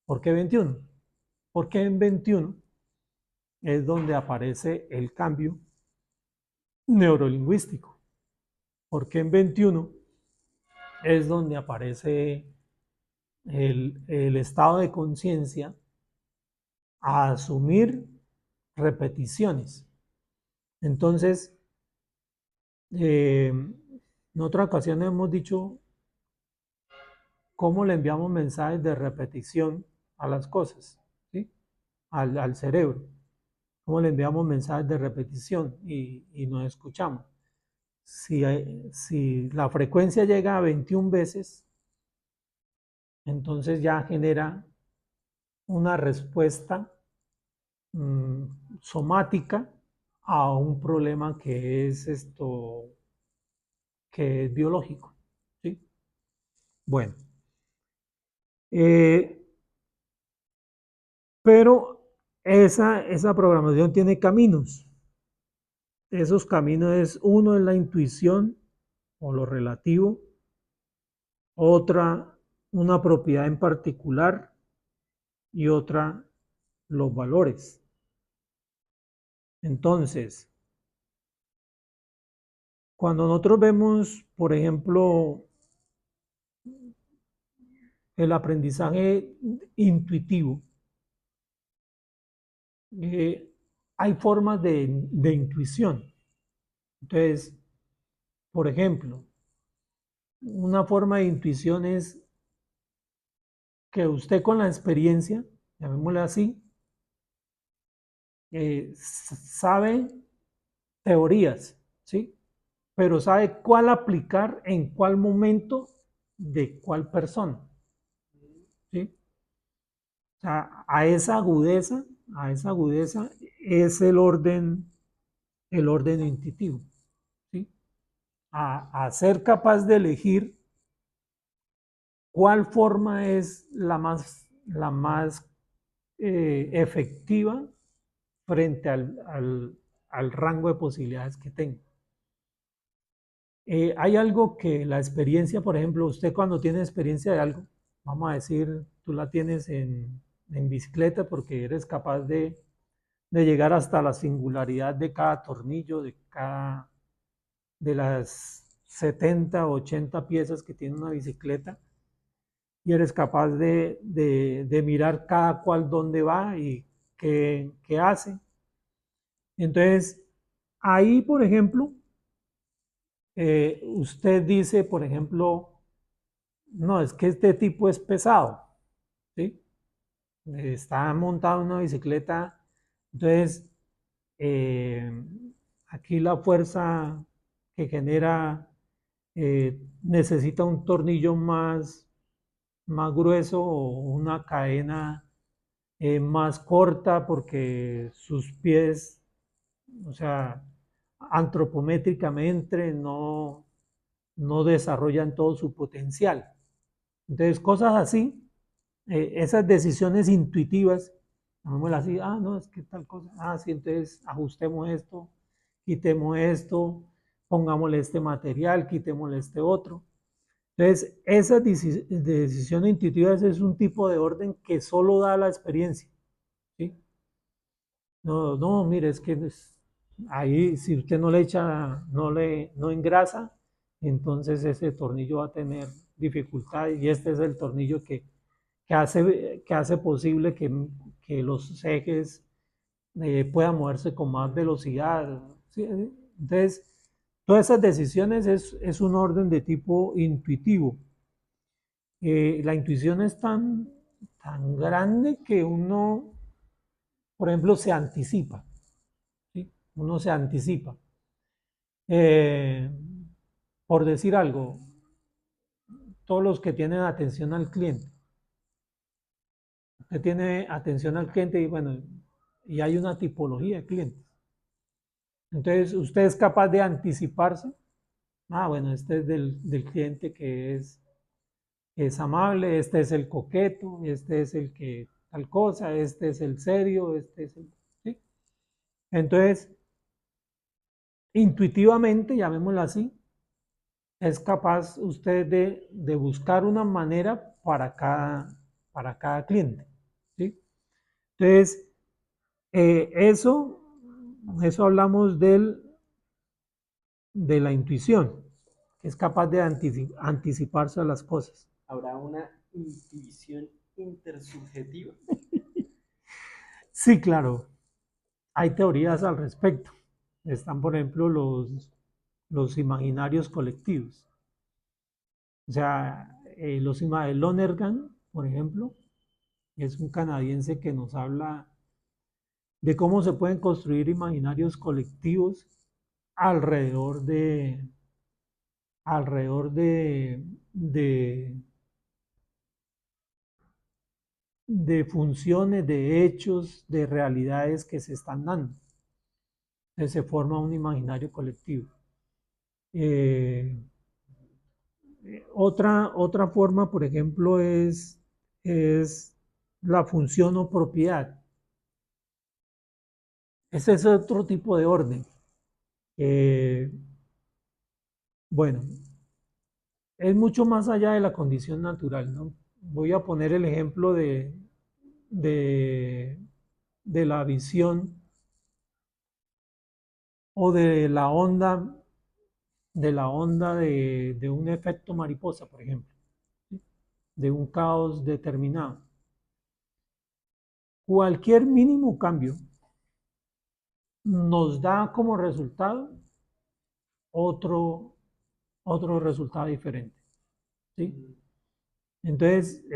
21? Porque en 21 es donde aparece el cambio neurolingüístico. Porque en 21 es donde aparece el estado de conciencia a asumir repeticiones. Entonces, en otra ocasión hemos dicho cómo le enviamos mensajes de repetición a las cosas, ¿sí? Al cerebro. Cómo le enviamos mensajes de repetición y nos escuchamos. Si la frecuencia llega a 21 veces, entonces ya genera una respuesta somática a un problema que es que es biológico, ¿sí? Bueno, eh, pero esa programación tiene caminos. Esos caminos es uno es la intuición o lo relativo, otra una propiedad en particular y otra los valores. Entonces, cuando nosotros vemos, por ejemplo, el aprendizaje intuitivo, eh, hay formas de intuición. Entonces, por ejemplo, una forma de intuición es que usted con la experiencia, llamémosle así, sabe teorías, ¿sí? Pero sabe cuál aplicar en cuál momento de cuál persona, ¿sí? O sea, a esa agudeza es el orden intuitivo, ¿sí? A ser capaz de elegir cuál forma es la más efectiva frente al rango de posibilidades que tengo. Hay algo que la experiencia, por ejemplo, usted cuando tiene experiencia de algo, vamos a decir, tú la tienes en bicicleta porque eres capaz de llegar hasta la singularidad de cada tornillo, de las 70 o 80 piezas que tiene una bicicleta, y eres capaz de mirar cada cual dónde va y qué hace. Entonces, ahí, por ejemplo, usted dice, por ejemplo, no, es que este tipo es pesado, ¿sí? Está montado en una bicicleta, entonces eh, aquí la fuerza que genera necesita un tornillo más grueso o una cadena más corta porque sus pies, o sea, antropométricamente no desarrollan todo su potencial. Entonces, cosas así, esas decisiones intuitivas, llamémoslas así, no, es que tal cosa, sí, entonces ajustemos esto, quitemos esto, pongámosle este material, quitémosle este otro. Entonces, esas decisiones intuitivas es un tipo de orden que solo da la experiencia, ¿sí? No, no, mire, es que ahí si usted no le echa, no engrasa, entonces ese tornillo va a tener dificultades y este es el tornillo que hace posible que los ejes puedan moverse con más velocidad. ¿Sí? Entonces, todas esas decisiones es un orden de tipo intuitivo. La intuición es tan grande que uno, por ejemplo, se anticipa. ¿Sí? Uno se anticipa. Eh, por decir algo, todos los que tienen atención al cliente, usted tiene atención al cliente y bueno, y hay una tipología de clientes. Entonces, usted es capaz de anticiparse. Bueno, este es del cliente que es amable, este es el coqueto, este es el que tal cosa, este es el serio, este es el... ¿sí? Entonces, intuitivamente, llamémoslo así, es capaz usted de buscar una manera para cada cliente. ¿Sí? Entonces, eso hablamos de la intuición, que es capaz de anticiparse a las cosas.
¿Habrá una intuición intersubjetiva?
Sí, claro, hay teorías al respecto. Están, por ejemplo, los imaginarios colectivos. O sea, Lonergan, por ejemplo, es un canadiense que nos habla de cómo se pueden construir imaginarios colectivos alrededor de, alrededor de funciones, de hechos, de realidades que se están dando. Entonces se forma un imaginario colectivo. Eh, otra forma, por ejemplo, es la función o propiedad. Ese es otro tipo de orden. Bueno, es mucho más allá de la condición natural, ¿no? Voy a poner el ejemplo de, de la visión o de la onda de un efecto mariposa, por ejemplo, ¿sí? De un caos determinado. Cualquier mínimo cambio nos da como resultado otro, otro resultado diferente, ¿sí? Entonces,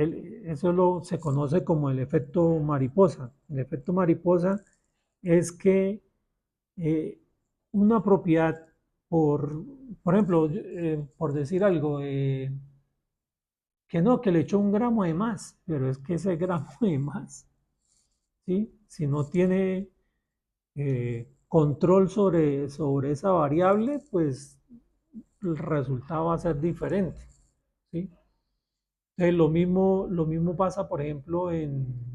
se conoce como el efecto mariposa. El efecto mariposa es que eh, una propiedad, por ejemplo, por decir algo, que no, que le echó un gramo de más, pero es que ese gramo de más, ¿sí? Si no tiene control sobre esa variable, pues el resultado va a ser diferente, ¿sí? Entonces, lo mismo pasa, por ejemplo, en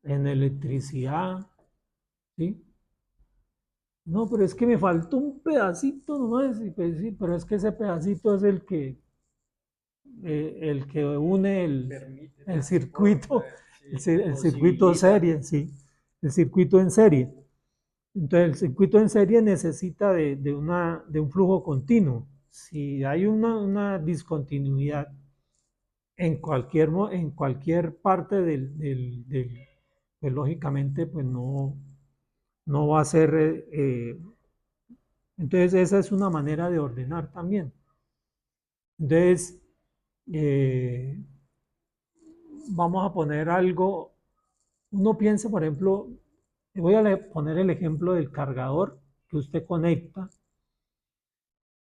electricidad, ¿sí? No, pero es que me faltó un pedacito nomás, y pues sí, pero es que ese pedacito es el que une
Permite
el
transporta,
circuito,
sí,
el circuito
posibilita.
serie, sí, el circuito en serie. Entonces, el circuito en serie necesita de un flujo continuo. Si hay una discontinuidad en cualquier parte pues lógicamente, pues no va a ser. Entonces, esa es una manera de ordenar también. Entonces, eh, vamos a poner algo. Uno piensa, por ejemplo, voy a poner el ejemplo del cargador que usted conecta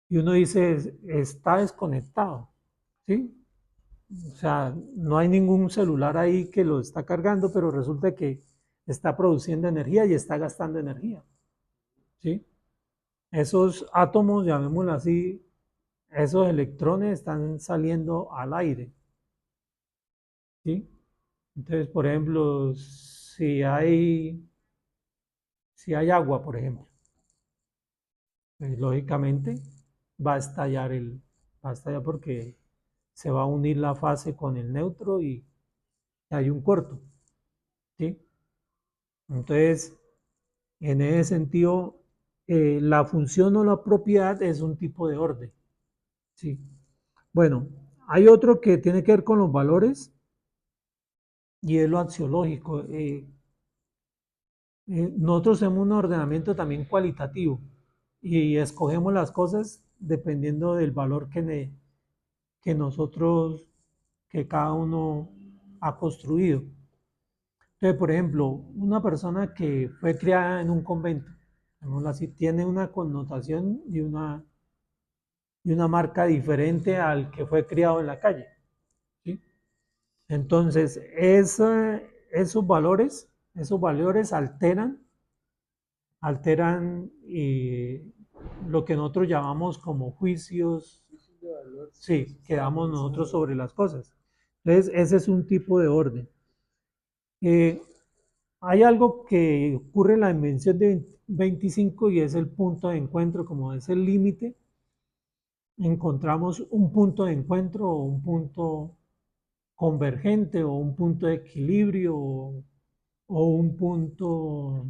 y uno dice, está desconectado, ¿sí? O sea, no hay ningún celular ahí que lo está cargando, pero resulta que está produciendo energía y está gastando energía, ¿sí? Esos átomos, llamémoslo así, esos electrones están saliendo al aire, ¿sí? Entonces, por ejemplo, si hay agua, por ejemplo, pues, lógicamente va a estallar va a estallar porque se va a unir la fase con el neutro y hay un corto, ¿sí? Entonces, en ese sentido, la función o la propiedad es un tipo de orden, ¿sí? Bueno, hay otro que tiene que ver con los valores y es lo axiológico. Nosotros hacemos un ordenamiento también cualitativo y escogemos las cosas dependiendo del valor que nosotros, que cada uno ha construido. Entonces, por ejemplo, una persona que fue criada en un convento, así, tiene una connotación y una marca diferente al que fue criado en la calle, ¿sí? Entonces, esos valores alteran lo que nosotros llamamos como juicios,
De valor,
sí, que damos nosotros sobre las cosas. Entonces, ese es un tipo de orden. Eh, Hay algo que ocurre en la dimensión de 25 y es el punto de encuentro, como es el límite. Encontramos un punto de encuentro o un punto convergente o un punto de equilibrio o un punto,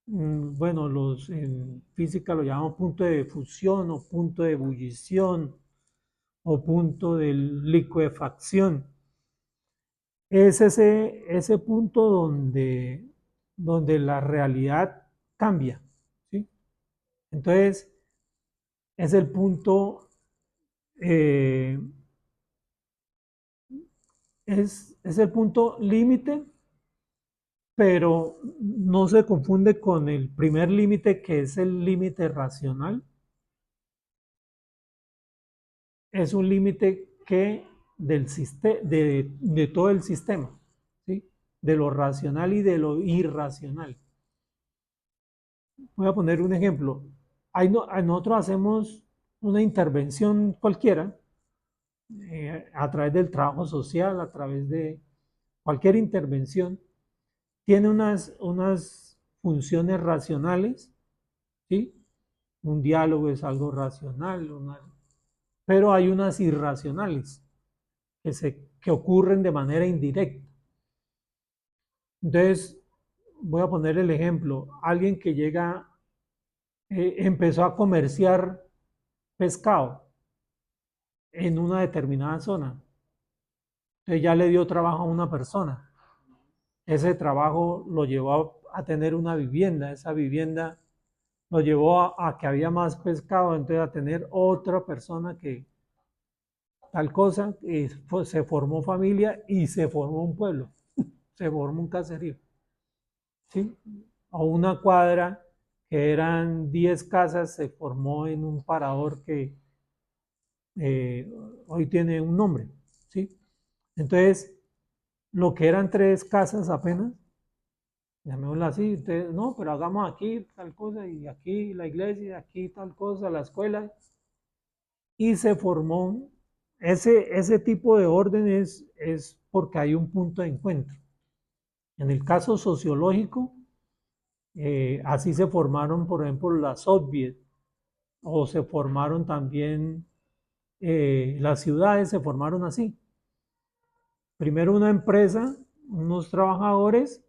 bueno, en física lo llamamos punto de fusión o punto de ebullición o punto de licuefacción. Es ese punto donde la realidad cambia, ¿sí? Entonces, es el punto, eh, es el punto límite, pero no se confunde con el primer límite que es el límite racional. Es un límite que de todo el sistema, ¿sí? De lo racional y de lo irracional. Voy a poner un ejemplo. Nosotros hacemos una intervención cualquiera, a través del trabajo social, a través de cualquier intervención, tiene unas funciones racionales, ¿sí? Un diálogo es algo racional, pero hay unas irracionales que ocurren de manera indirecta. Entonces, voy a poner el ejemplo. Alguien que llega, empezó a comerciar pescado en una determinada zona. Entonces ya le dio trabajo a una persona. Ese trabajo lo llevó a tener una vivienda. Esa vivienda lo llevó a que había más pescado, entonces a tener otra persona que tal cosa, y se formó familia y se formó un pueblo, se formó un caserío, ¿sí? O una cuadra que eran 10 casas, se formó en un parador que eh, hoy tiene un nombre, ¿sí? Entonces, lo que eran 3 casas apenas, llamémoslo así, ustedes, no, pero hagamos aquí tal cosa, y aquí la iglesia, aquí tal cosa, la escuela, y se formó, ese tipo de orden es porque hay un punto de encuentro. En el caso sociológico, así se formaron, por ejemplo, las Soviet, o se formaron también, las ciudades se formaron así. Primero una empresa, unos trabajadores,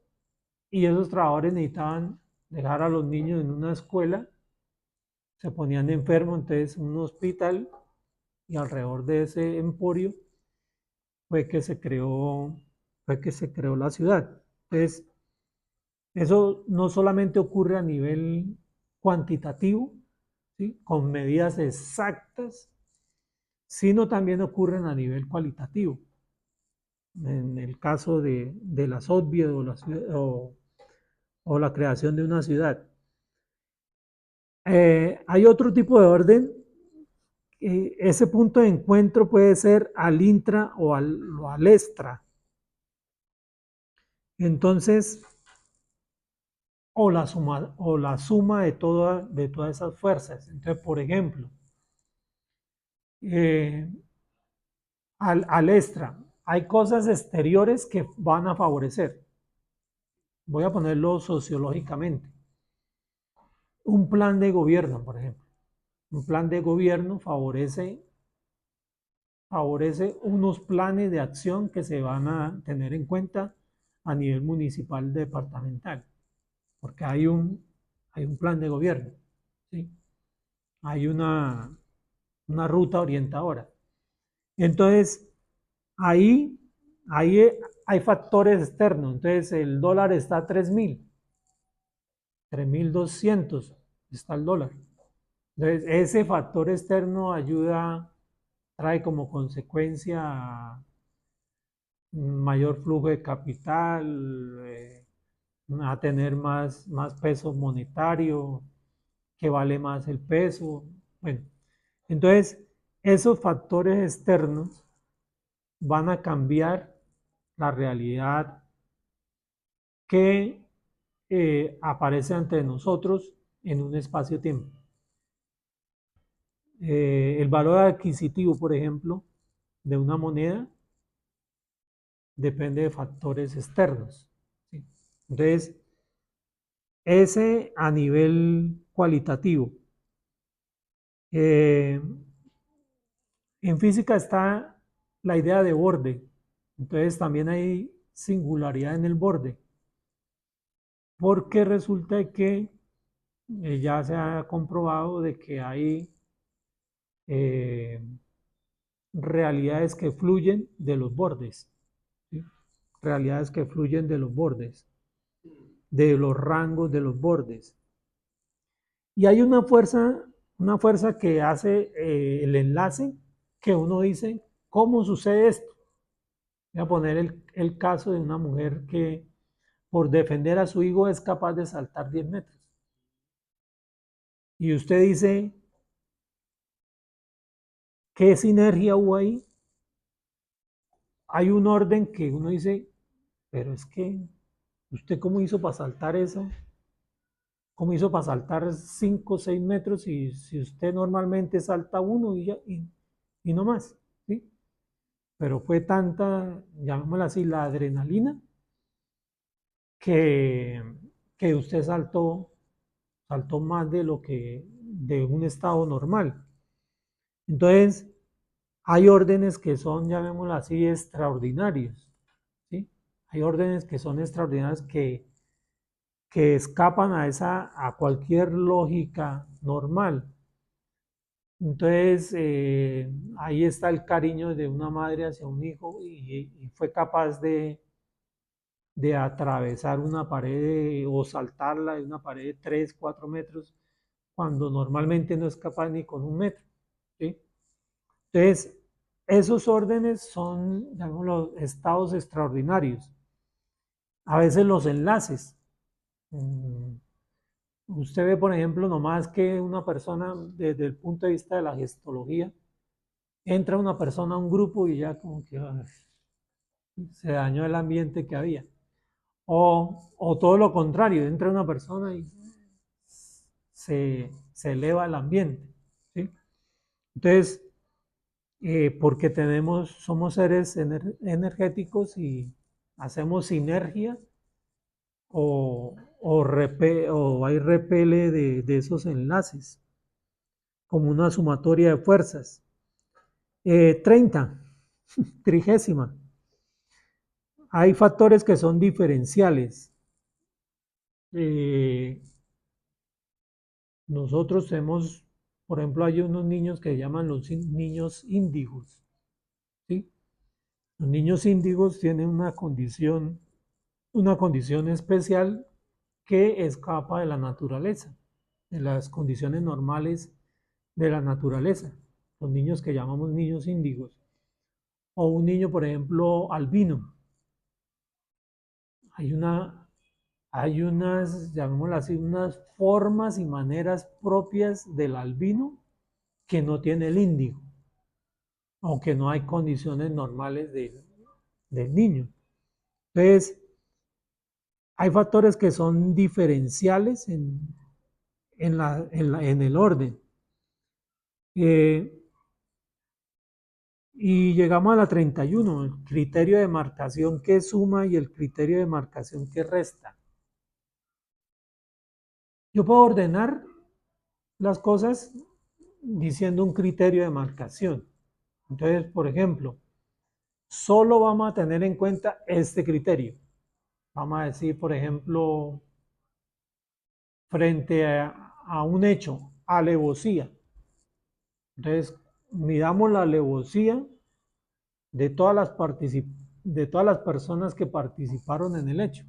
y esos trabajadores necesitaban dejar a los niños en una escuela, se ponían enfermos, entonces un hospital, y alrededor de ese emporio fue que se creó, fue que se creó la ciudad. Entonces, eso no solamente ocurre a nivel cuantitativo, ¿sí? Con medidas exactas, sino también ocurren a nivel cualitativo. En el caso de las obvias o la creación de una ciudad. Hay otro tipo de orden ese punto de encuentro puede ser al intra o al extra. Entonces, o la suma de todas esas fuerzas. Entonces, por ejemplo, eh, al extra, hay cosas exteriores que van a favorecer. Voy a ponerlo sociológicamente. Un plan de gobierno, por ejemplo. Un plan de gobierno favorece unos planes de acción que se van a tener en cuenta a nivel municipal departamental, porque hay un plan de gobierno, ¿sí? Hay una ruta orientadora. Entonces, ahí, ahí hay factores externos. Entonces, el dólar está a 3.200 está el dólar. Entonces, ese factor externo trae como consecuencia mayor flujo de capital, a tener más peso monetario, que vale más el peso. Bueno, entonces esos factores externos van a cambiar la realidad que aparece ante nosotros en un espacio-tiempo. El valor adquisitivo, por ejemplo, de una moneda depende de factores externos. ¿Sí? Entonces, ese a nivel cualitativo. Eh, en física está la idea de borde. Entonces también hay singularidad en el borde. Porque resulta que ya se ha comprobado de que hay eh, realidades que fluyen de los bordes. ¿Sí? Realidades que fluyen de los bordes, de los rangos de los bordes. Y hay una fuerza que hace el enlace que uno dice, ¿cómo sucede esto? Voy a poner el caso de una mujer que por defender a su hijo es capaz de saltar 10 metros. Y usted dice, ¿qué sinergia hubo ahí? Hay un orden que uno dice, pero es que, ¿usted cómo hizo para saltar eso? ¿Cómo hizo para saltar 5 o 6 metros si usted normalmente salta uno y no más? ¿Sí? Pero fue tanta, llamémosla así, la adrenalina, que, que usted saltó más de lo que de un estado normal. Entonces, hay órdenes que son, llamémoslo así, extraordinarios. ¿Sí? Hay órdenes que son extraordinarias que escapan a cualquier lógica normal. Entonces, ahí está el cariño de una madre hacia un hijo y fue capaz de atravesar una pared o saltarla de una pared de 3, 4 metros, cuando normalmente no es capaz ni con 1 metro. ¿Sí? Entonces, esos órdenes son, llamémoslo, estados extraordinarios. A veces los enlaces. Usted ve, por ejemplo, nomás que una persona, desde el punto de vista de la gestología, entra una persona a un grupo y ya como que se dañó el ambiente que había. O todo lo contrario, entra una persona y se eleva el ambiente. ¿Sí? Entonces, porque somos seres energéticos y hacemos sinergia o hay repele de esos enlaces, como una sumatoria de fuerzas. 30, trigésima. Hay factores que son diferenciales. Eh, Nosotros tenemos, por ejemplo, hay unos niños que llaman los niños índigos. ¿Sí? Los niños índigos tienen una condición especial que escapa de la naturaleza, de las condiciones normales de la naturaleza. Los niños que llamamos niños índigos. O un niño, por ejemplo, albino. Hay una, hay unas, llamémoslo así, unas formas y maneras propias del albino que no tiene el índigo, aunque no hay condiciones normales del niño. Entonces, hay factores que son diferenciales en el orden. Y llegamos a la 31, el criterio de marcación que suma y el criterio de marcación que resta. Yo puedo ordenar las cosas diciendo un criterio de marcación. Entonces, por ejemplo, solo vamos a tener en cuenta este criterio. Vamos a decir, por ejemplo, frente a un hecho, alevosía. Entonces, midamos la alevosía de de todas las personas que participaron en el hecho.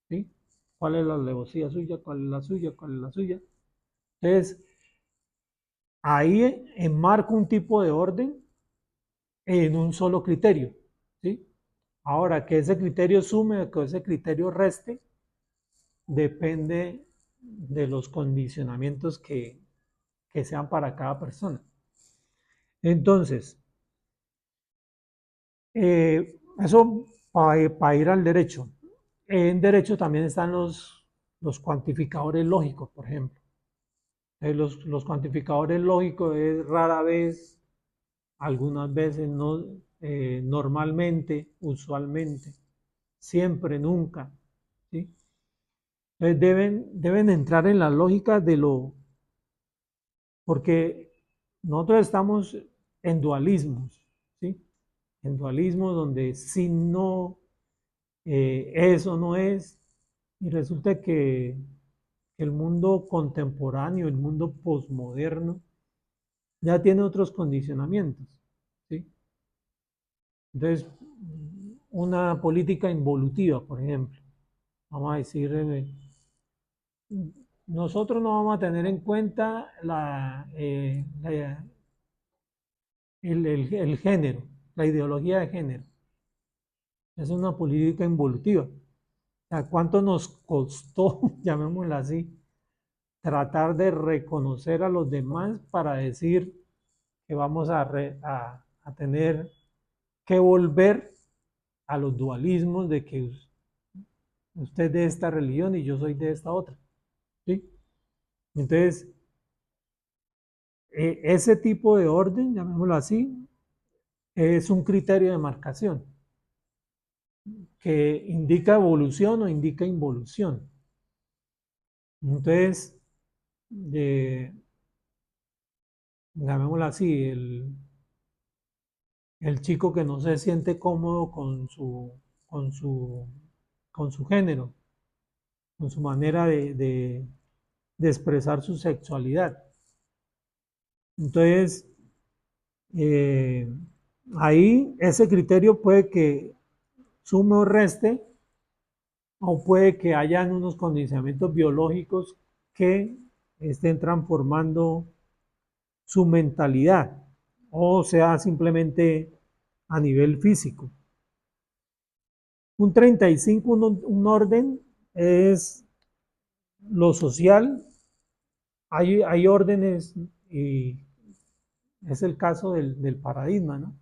¿Sí? ¿Cuál es la alevosía suya? ¿Cuál es la suya? ¿Cuál es la suya? Entonces, ahí enmarco un tipo de orden en un solo criterio. ¿Sí? Ahora, que ese criterio sume o que ese criterio reste, depende de los condicionamientos que sean para cada persona. Entonces, eso para ir al derecho. En derecho también están los cuantificadores lógicos, por ejemplo. Los cuantificadores lógicos es rara vez, algunas veces, no, normalmente, usualmente, siempre, nunca. ¿Sí? Entonces deben entrar en la lógica de porque nosotros estamos en dualismos, ¿sí? En dualismos donde si no, eso no es, y resulta que el mundo contemporáneo, el mundo posmoderno, ya tiene otros condicionamientos, ¿sí? Entonces, una política involutiva, por ejemplo, vamos a decir, nosotros no vamos a tener en cuenta el género, la ideología de género. Es una política involutiva. O sea, ¿cuánto nos costó, llamémosla así, tratar de reconocer a los demás para decir que vamos a tener que volver a los dualismos de que usted es de esta religión y yo soy de esta otra? ¿Sí? Entonces, ese tipo de orden, llamémoslo así, es un criterio de marcación que indica evolución o indica involución. Entonces, llamémoslo así, el chico que no se siente cómodo con su, con su género, con su manera de expresar su sexualidad. Entonces, eh, ahí ese criterio puede que sume o reste, o puede que hayan unos condicionamientos biológicos que estén transformando su mentalidad, o sea, simplemente a nivel físico. Un 35, un orden, es lo social. Hay órdenes y es el caso del paradigma, ¿no?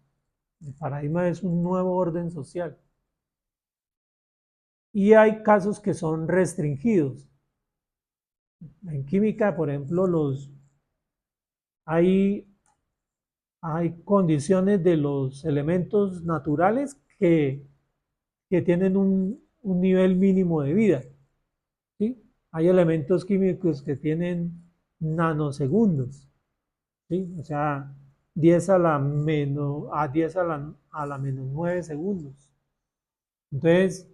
El paradigma es un nuevo orden social. Y hay casos que son restringidos. En química, por ejemplo, hay, hay condiciones de los elementos naturales que tienen un nivel mínimo de vida. ¿Sí? Hay elementos químicos que tienen nanosegundos. ¿Sí? O sea, 10 a la menos 9 segundos. Entonces,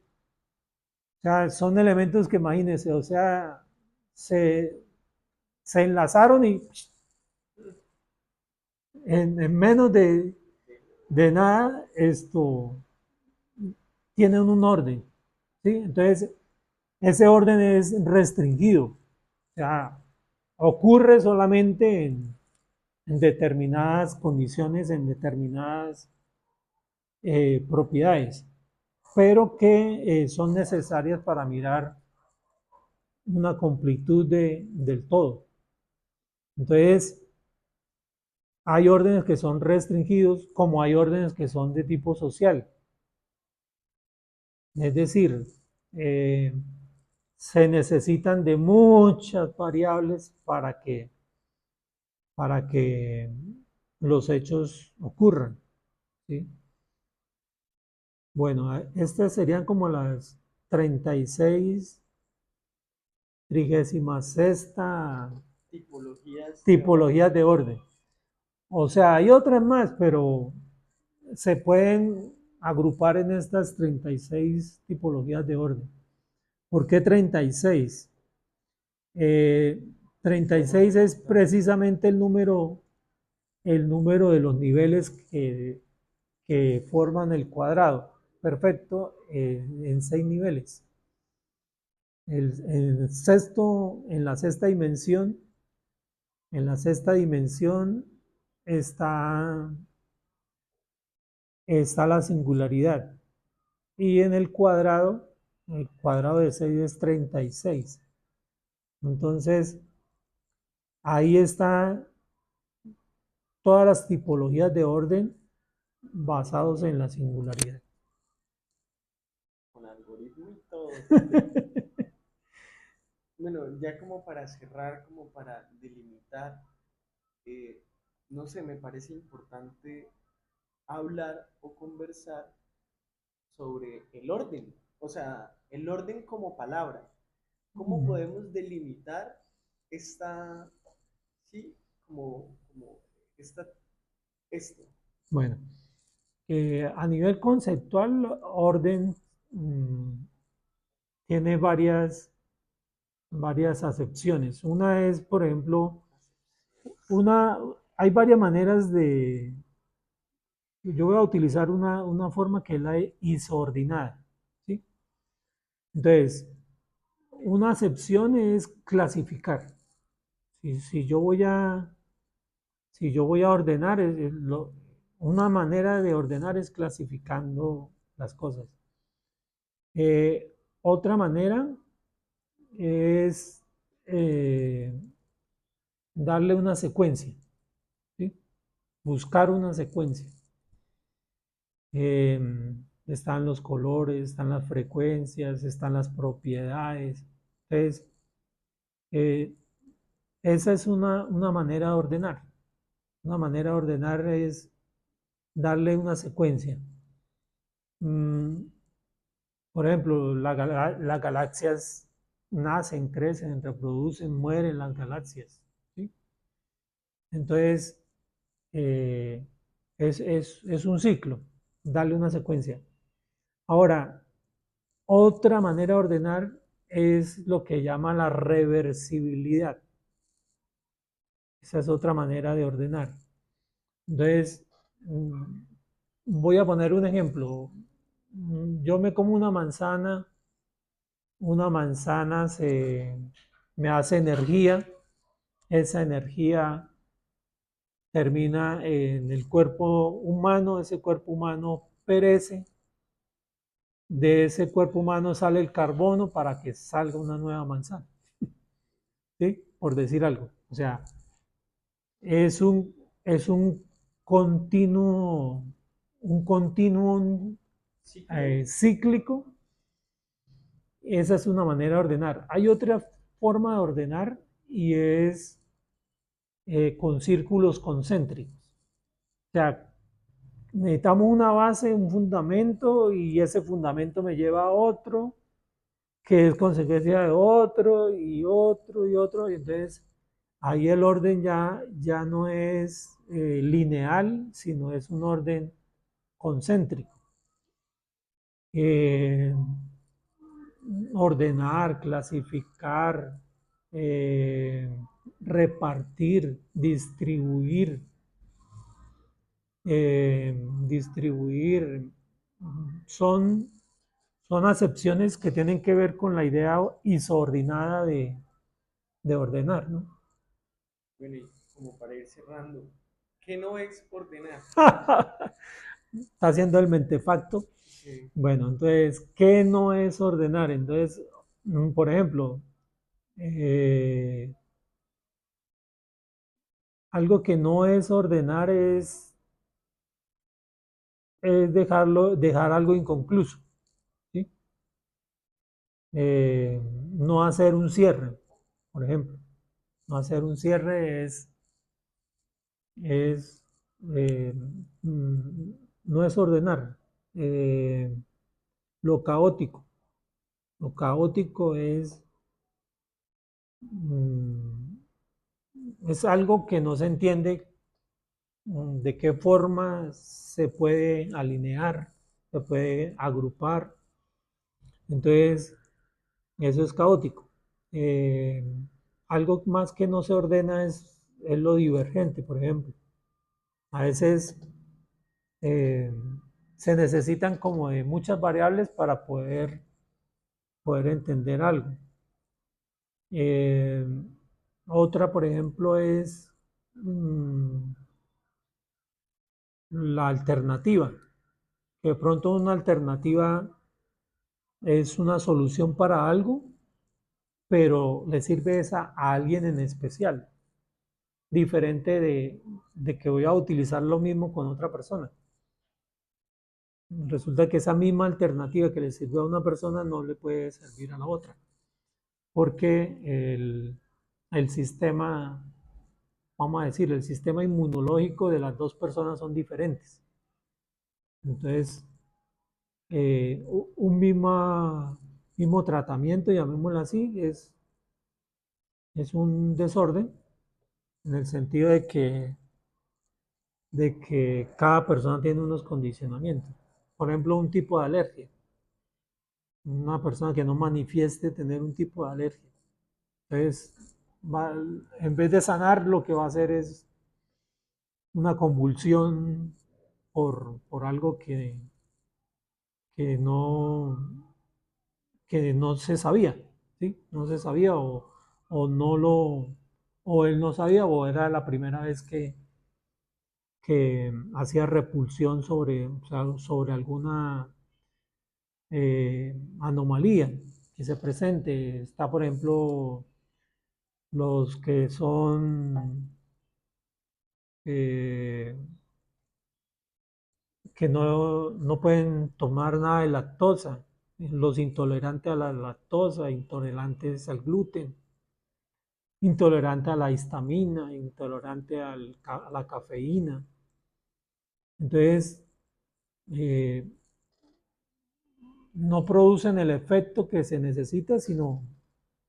o sea, son elementos que imagínense, o sea, se, se enlazaron y en menos de nada esto tienen un orden. ¿Sí? Entonces, ese orden es restringido. O sea, ocurre solamente en determinadas condiciones, en determinadas propiedades, pero que son necesarias para mirar una completud del todo. Entonces, Hay órdenes que son restringidos, como hay órdenes que son de tipo social. Es decir, eh, se necesitan de muchas variables para que los hechos ocurran, ¿sí? Bueno, estas serían como las 36, 36ª
Tipologías de
tipologías
orden.
de orden. O sea, hay otras más, pero se pueden agrupar en estas 36 tipologías de orden. ¿Por qué 36? 36 es precisamente el número de los niveles que forman el cuadrado perfecto en 6 niveles. En la sexta dimensión, está, está la singularidad. Y en el cuadrado de 6 es 36. Entonces, ahí están todas las tipologías de orden basados en la singularidad.
Con algoritmo y todo. Bueno, ya como para cerrar, como para delimitar, eh, no sé, me parece importante hablar o conversar sobre el orden, o sea, el orden como palabra. ¿Cómo podemos delimitar esta, sí, como esta, esto?
Bueno, a nivel conceptual, orden mmm, tiene varias acepciones. Una es, por ejemplo, una, hay varias maneras yo voy a utilizar una forma que es la isoordinada, ¿sí? Entonces, una acepción es clasificar. Si yo voy si yo voy a ordenar, una manera de ordenar es clasificando las cosas. Otra manera es darle una secuencia, ¿sí? Buscar una secuencia. Eh, Están los colores, están las frecuencias, están las propiedades. Entonces, eh, esa es una manera de ordenar. Una manera de ordenar es darle una secuencia. Mm, por ejemplo, las galaxias nacen, crecen, reproducen, mueren las galaxias, ¿sí? Entonces, eh, es un ciclo, darle una secuencia. Ahora, otra manera de ordenar es lo que llama la reversibilidad. Esa es otra manera de ordenar. Entonces, voy a poner un ejemplo. Yo me como una manzana me hace energía, esa energía termina en el cuerpo humano, ese cuerpo humano perece, de ese cuerpo humano sale el carbono para que salga una nueva manzana, ¿sí? Por decir algo. O sea, es es continuo, un continuo
Ciclo.
cíclico. Esa es una manera de ordenar. Hay otra forma de ordenar y es con círculos concéntricos. O sea, necesitamos una base, un fundamento y ese fundamento me lleva a otro que es consecuencia de otro y otro y otro. Y entonces ahí el orden ya no es lineal, sino es un orden concéntrico. Eh, Ordenar, clasificar, eh, repartir, distribuir, son, son acepciones que tienen que ver con la idea isoordinada de ordenar, ¿no?
Bueno, y como para ir cerrando, ¿qué no es ordenar?
Está haciendo el mentefacto.
Sí.
Bueno, entonces, ¿qué no es ordenar? Entonces, por ejemplo, eh, Algo que no es ordenar es dejar algo inconcluso, ¿sí? No hacer un cierre, por ejemplo. No hacer un cierre es eh, mm, no es ordenar. Eh, lo caótico. Lo caótico mm, es algo que no se entiende de qué forma se puede alinear, se puede agrupar. Entonces, eso es caótico. Eh, algo más que no se ordena es lo divergente, por ejemplo. A veces eh, se necesitan como de muchas variables para poder entender algo. Eh, otra, por ejemplo, es la alternativa, que de pronto una alternativa es una solución para algo, pero le sirve esa a alguien en especial, diferente de que voy a utilizar lo mismo con otra persona. Resulta que esa misma alternativa que le sirve a una persona no le puede servir a la otra, porque el sistema, vamos a decir, el sistema inmunológico de las dos personas son diferentes. Entonces, un mismo tratamiento, llamémoslo así, es un desorden en el sentido de que cada persona tiene unos condicionamientos. Por ejemplo, un tipo de alergia. Una persona que no manifieste tener un tipo de alergia. Entonces, va, en vez de sanar, lo que va a hacer es una convulsión por algo que no, que no se sabía, ¿sí? No se sabía o no lo, o él no sabía o era la primera vez que hacía repulsión o sea, sobre alguna anomalía que se presente. Está, por ejemplo, los que son eh, que no pueden tomar nada de lactosa, los intolerantes a la lactosa, intolerantes al gluten, intolerante a la histamina, intolerante a la cafeína. Entonces, eh, no producen el efecto que se necesita, sino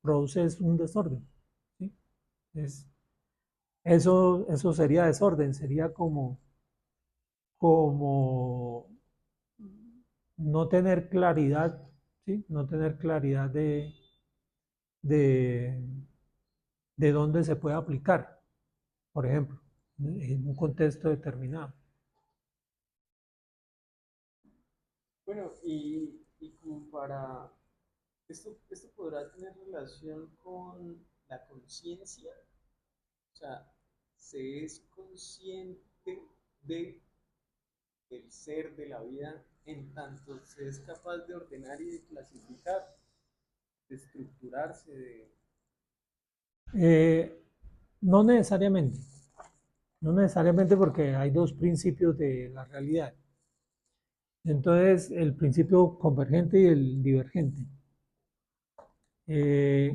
produce un desorden. ¿Sí? Es, eso sería desorden, sería como no tener claridad, ¿sí? No tener claridad de, de dónde se puede aplicar, por ejemplo, en un contexto determinado.
Bueno, y como para, esto podrá tener relación con la conciencia, o sea, se es consciente de el ser de la vida en tanto se es capaz de ordenar y de clasificar, de estructurarse, de...
Eh, no necesariamente, no necesariamente porque hay dos principios de la realidad. Entonces, el principio convergente y el divergente. Eh,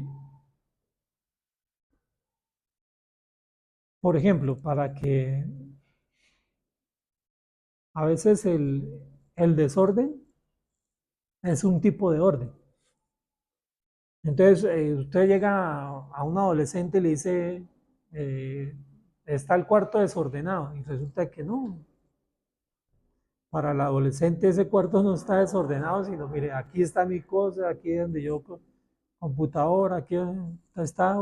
por ejemplo, para que a veces el desorden es un tipo de orden. Entonces, usted llega a un adolescente y le dice, eh, está el cuarto desordenado, y resulta que no. Para el adolescente ese cuarto no está desordenado, sino, mire, aquí está mi cosa, aquí es donde yo computadora, aquí está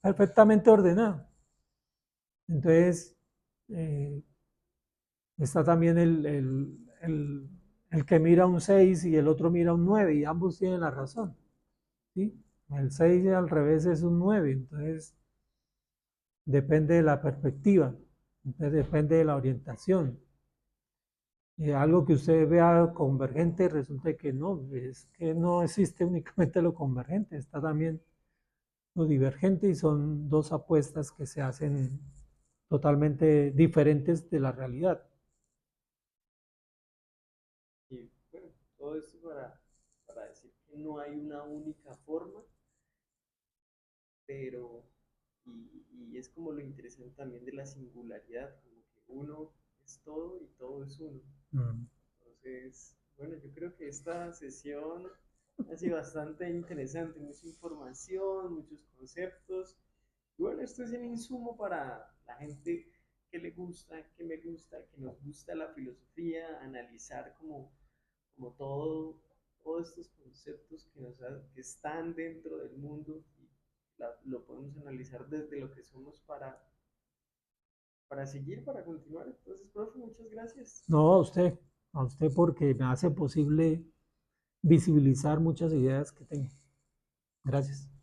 perfectamente ordenado. Entonces, eh, está también el que mira un 6 y el otro mira un 9 y ambos tienen la razón. ¿Sí? El 6 al revés es un 9, entonces depende de la perspectiva, entonces depende de la orientación. Algo que usted vea convergente resulta que no, es que no existe únicamente lo convergente, está también lo divergente y son dos apuestas que se hacen totalmente diferentes de la realidad.
Y bueno, todo esto para decir que no hay una única forma, pero, y es como lo interesante también de la singularidad, como que uno es todo y todo es uno.
Mm.
Entonces, bueno, yo creo que esta sesión ha sido bastante interesante, mucha información, muchos conceptos. Y bueno, esto es el insumo para la gente que le gusta, que me gusta, que nos gusta la filosofía, analizar como todos estos conceptos que están dentro del mundo y lo podemos analizar desde lo que somos para seguir, para continuar. Entonces, profe, muchas gracias.
No, a usted porque me hace posible visibilizar muchas ideas que tengo. Gracias.